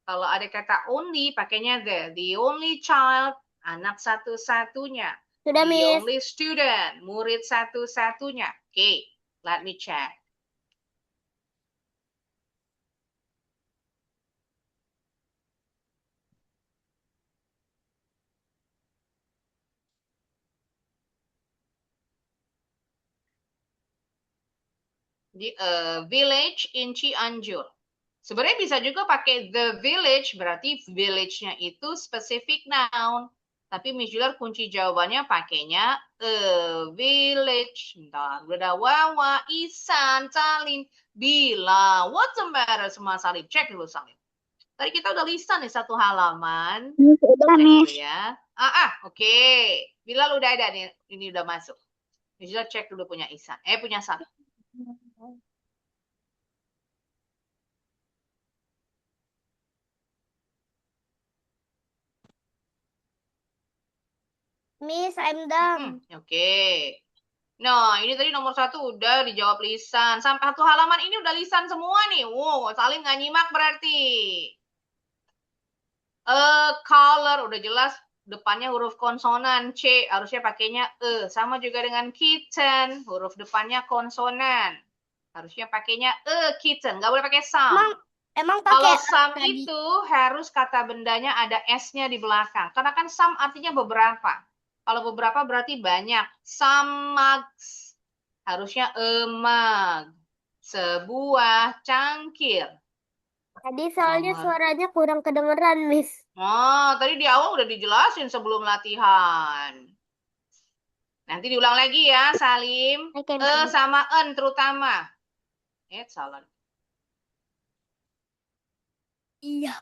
Kalau ada kata only, pakainya the only child, anak satu-satunya. Sudah, The Miss. only student, murid satu-satunya. Okay, let me check. Village in Cianjur. Sebenarnya bisa juga pakai the village, berarti village-nya itu specific noun. Tapi Miss Jular kunci jawabannya pakainya a village. Bentar, udah ada Wawa, Isan, Salim, Bila. What's the matter sama Salim? Cek dulu Salim. Tadi kita udah lisan nih satu halaman. Udah, Cek dulu Miss. ya. Oke. Bilal udah ada nih, ini udah masuk. Miss Jular cek dulu punya Isan. Punya Salim. Miss, I'm done. Oke. Nah, ini tadi nomor 1 udah dijawab lisan. Sampai satu halaman ini udah lisan semua nih. Wow, Salim nggak nyimak berarti. Color udah jelas. Depannya huruf konsonan C. Harusnya pakainya E. Sama juga dengan kitten. Huruf depannya konsonan. Harusnya pakainya E, kitten. Nggak boleh pakai some. Emang pakai Kalau A some tadi? itu harus kata bendanya ada S-nya di belakang. Karena kan some artinya beberapa. Kalau beberapa berarti banyak. Some mugs. Harusnya a mug. Sebuah cangkir. Tadi soalnya Nomor. suaranya kurang kedengeran, Miss. Tadi di awal udah dijelasin sebelum latihan. Nanti diulang lagi ya, Salim. Sama en terutama. Salah. Iya.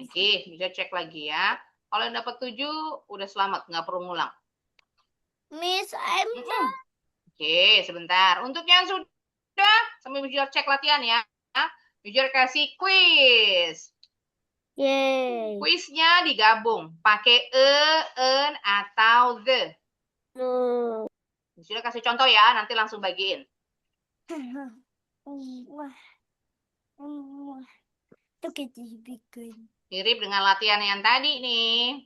Oke, bisa cek lagi ya. Kalau yang dapat 7, udah selamat. Nggak perlu ngulang. Miss, I'm done. Oke, sebentar. Untuk yang sudah, sambil Mijuar cek latihan ya. Mijuar kasih quiz. Yeay. Quiznya digabung. Pakai en, atau the. Mijuar kasih contoh ya, nanti langsung bagiin. Itu kita bikin. Mirip dengan latihan yang tadi nih.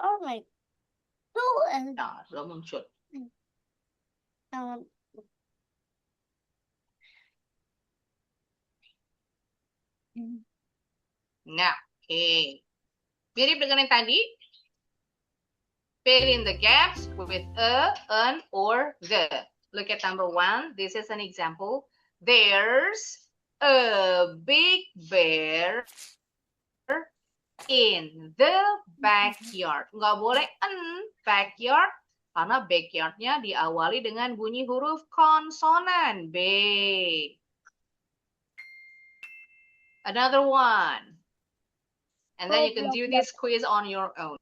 Oh my. Nah, sudah muncul. Nah, oke. Mirip dengan yang tadi. Fill in the gaps with a, an, or the. Look at number 1. This is an example. There's a big bear in the backyard. Nggak boleh backyard, karena backyardnya diawali dengan bunyi huruf konsonan B. Another one. And then you can do this quiz on your own.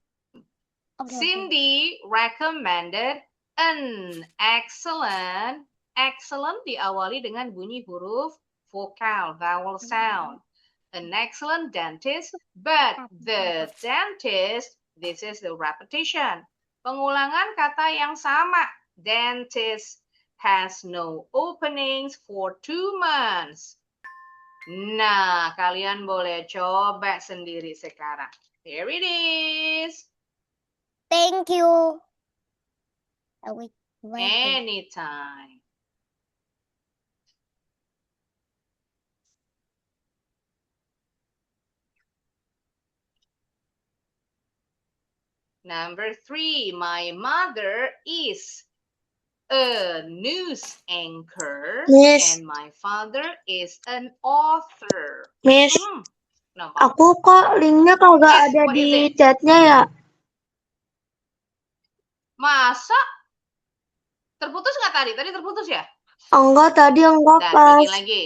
Cindy recommended an excellent. Excellent diawali dengan bunyi huruf vokal, vowel sound. An excellent dentist, but the dentist, this is the repetition. Pengulangan kata yang sama. Dentist has no openings for 2 months. Nah, kalian boleh coba sendiri sekarang. Here it is. Thank you. Anytime. Number 3, my mother is a news anchor, Miss. and my father is an author. Miss, Kenapa? aku kok linknya kagak Yes, ada what di is it? chatnya ya? Masa? Terputus nggak tadi? Tadi terputus ya? Enggak, tadi enggak Dan pas. bagi lagi.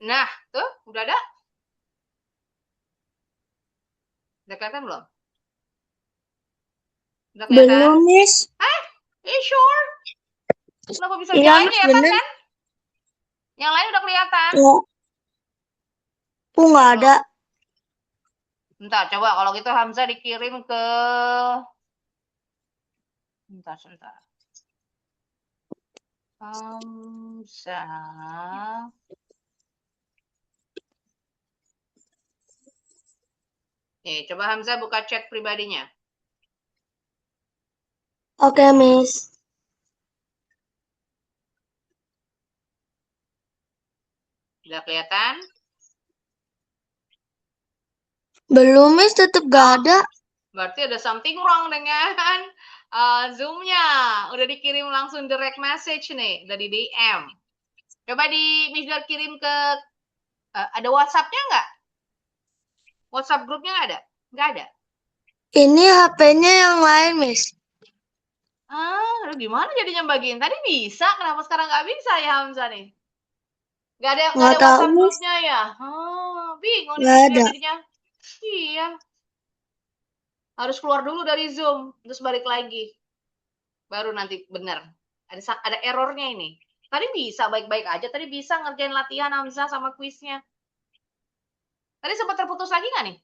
Nah, tuh udah ada? Udah kelihatan belum? Udah kelihatan? Belum, Miss. Sure? Kenapa bisa? Iya, Yang lain Miss, kelihatan bener. kan? Yang lain udah kelihatan? Nggak ada. Bentar, coba kalau gitu Hamzah dikirim ke... Sebentar. Hamzah. Nih, coba Hamzah buka chat pribadinya. Oke, Miss. Udah kelihatan? Belum, Miss, tetap gak ada. Berarti ada something wrong dengan Zoom-nya. Udah dikirim langsung direct message nih dari DM. Coba Miss Dor kirim ke ada WhatsApp-nya nggak? WhatsApp grupnya nggak ada? Nggak ada. Ini HP-nya yang lain, Miss. Aduh, gimana jadinya bagiin? Tadi bisa, kenapa sekarang nggak bisa ya Hamzah nih? Nggak ada Nggak tahu, WhatsApp Miss. grupnya ya? Bingung nih Nggak Miss Dor ada. jadinya. Iya. Harus keluar dulu dari Zoom, terus balik lagi. Baru nanti bener. Ada errornya ini. Tadi bisa baik-baik aja. Tadi bisa ngerjain latihan Hamzah sama kuisnya. Tadi sempat terputus lagi nggak nih?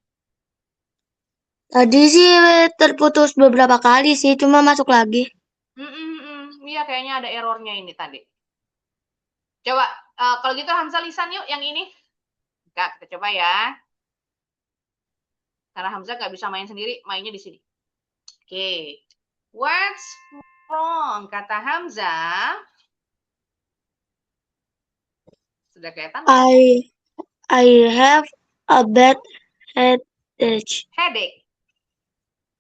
Tadi sih terputus beberapa kali sih, cuma masuk lagi. Iya, kayaknya ada errornya ini tadi. Coba, kalau gitu Hamzah lisan yuk yang ini. Enggak, kita coba ya. Karena Hamzah nggak bisa main sendiri, mainnya di sini. Oke. What's wrong? Kata Hamzah. Sudah kelihatan? I have a bad headache. Headache.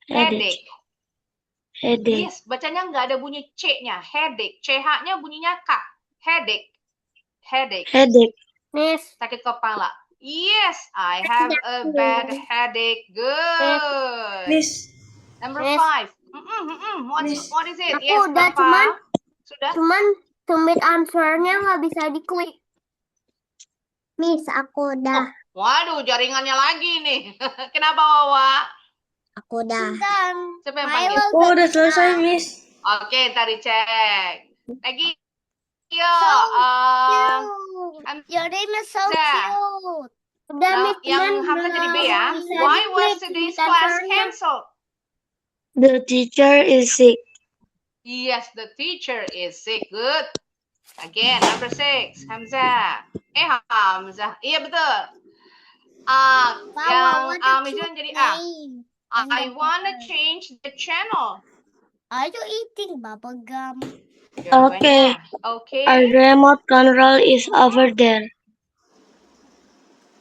Headache. Yes, bacanya nggak ada bunyi C-nya. Headache. CH-nya bunyinya K. Headache. Miss, Sakit kepala. Yes, I have a bad headache. Good. Miss. Number Miss. 5. What is it? Aku Yes, udah, Papa. Sudah? cuman submit answer-nya nggak bisa diklik. Miss, aku udah. Waduh, jaringannya lagi nih. Kenapa, Wawa? Aku udah. Siapa yang panggil? Oh, udah selesai, Miss. Oke, ntar dicek. Lagi. Yo, Your name is so Dah. cute. Udah, Miss, yang Hamzah jadi B ya. Why was today's class canceled? The teacher is sick. Yes, the teacher is sick. Good. Again, number 6. Hamzah. Hamzah. Iya, betul. Yang Mijan jadi A. I wanna change the channel. Are you eating bubble gum? Okay. Our remote control is over there.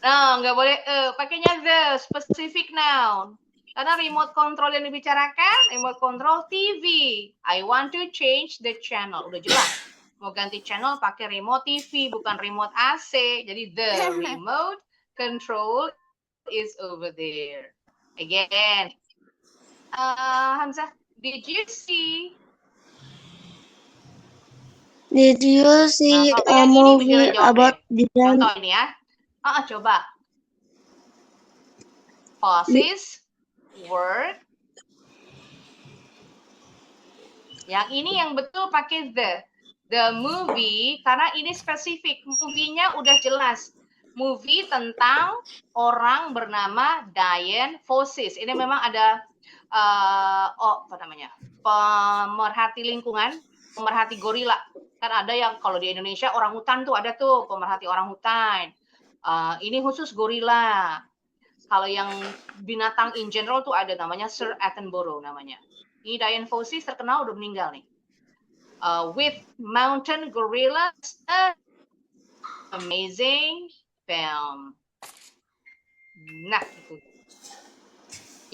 Nah, nggak boleh pakainya the specific noun. Karena remote control yang dibicarakan, remote control TV. I want to change the channel. Udah jelas. Mau ganti channel pakai remote TV, bukan remote AC. Jadi the remote control is over there. Again. Hamzah, did you see a movie about the contoh ini ya? Coba. Pauses, word. Yang ini yang betul pakai the movie, karena ini spesifik. Movie-nya udah jelas. Movie tentang orang bernama Dian Fossey. Ini memang ada pemerhati lingkungan, pemerhati gorila. Kan ada yang kalau di Indonesia orang hutan tuh ada tuh pemerhati orang hutan. Ini khusus gorila. Kalau yang binatang in general tuh ada namanya Sir Attenborough namanya. Ini Dian Fossey terkenal udah meninggal nih. With mountain gorillas, amazing film. Nah, itu.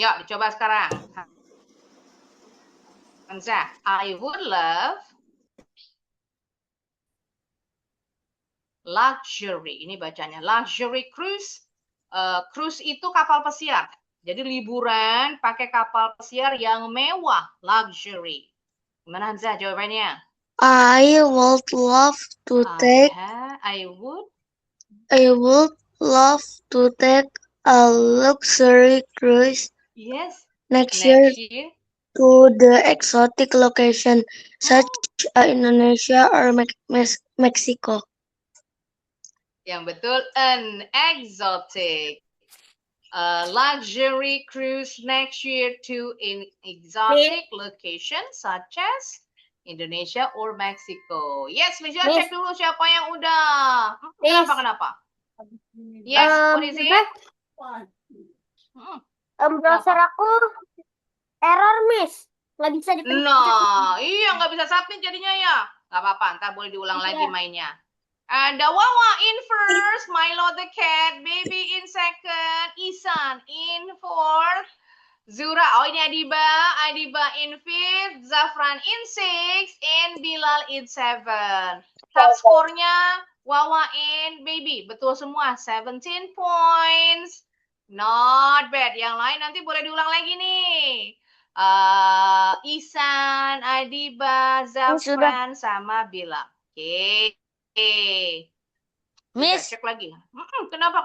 Yuk, dicoba sekarang. Hamzah, I would love luxury. Ini bacanya luxury cruise. Cruise itu kapal pesiar. Jadi liburan pakai kapal pesiar yang mewah, luxury. Gimana Hamzah jawabannya? I would love to take. I would. I would love to take a luxury cruise Yes. next year Next year. to the exotic location such as Indonesia or Mexico. Yang betul, an exotic. Luxury cruise next year to an exotic location such as Indonesia or Mexico. Yes, Miss, cek dulu siapa yang udah. Kenapa? Yes, what is it? Browser aku error, Miss. Nggak bisa dipencet. Nah, iya nggak bisa submit jadinya ya. Nggak apa-apa, ntar boleh diulang lagi mainnya. Ada Wawa in first, Milo the cat, Baby in second, Isan in fourth, Zura, oh ini Adiba in fifth, Zafran in sixth, and Bilal in seven. Top skornya Wawa in Baby, betul semua, 17 points. Not bad. Yang lain nanti boleh diulang lagi nih. Isan, Adiba, Zafran, sama Bilal. Oke. Miss, cek lagi. Kenapa?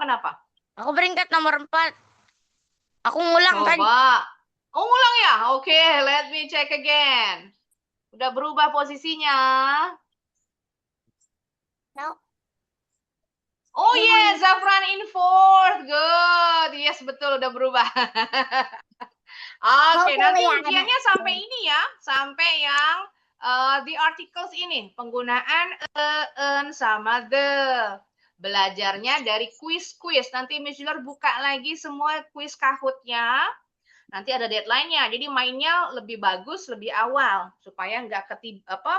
aku peringkat nomor 4. Aku ngulang tadi. Coba. Oh, ngulang ya? Oke, let me check again. Udah berubah posisinya? No. Oh yes, Zafran in fourth. Good. Yes, betul udah berubah. Oke, nanti ujiannya sampai ini ya. Sampai yang the articles ini. Penggunaan en sama the. Belajarnya dari quiz-quiz. Nanti Miss Juler buka lagi semua quiz Kahoot-nya. Nanti ada deadline-nya. Jadi mainnya lebih bagus, lebih awal. Supaya nggak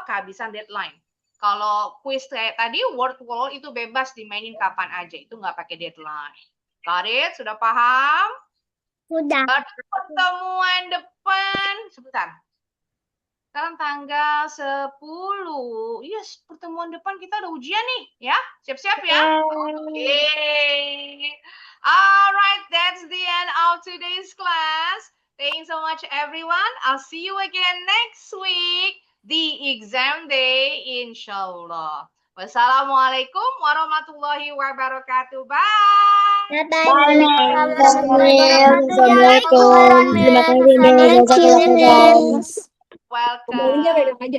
kehabisan deadline. Kalau quiz kayak tadi, word wall itu bebas dimainin kapan aja. Itu nggak pakai deadline. Got it? Sudah paham? Sudah. Pertemuan depan. Sebentar. Sekarang tanggal 10. Yes, pertemuan depan kita ada ujian nih. Ya, siap-siap ya. Oke. Alright, that's the end of today's class. Thanks so much, everyone. I'll see you again next week. The exam day, inshallah. Wassalamualaikum warahmatullahi wabarakatuh. Bye. Assalamualaikum. Terima kasih. Welcome.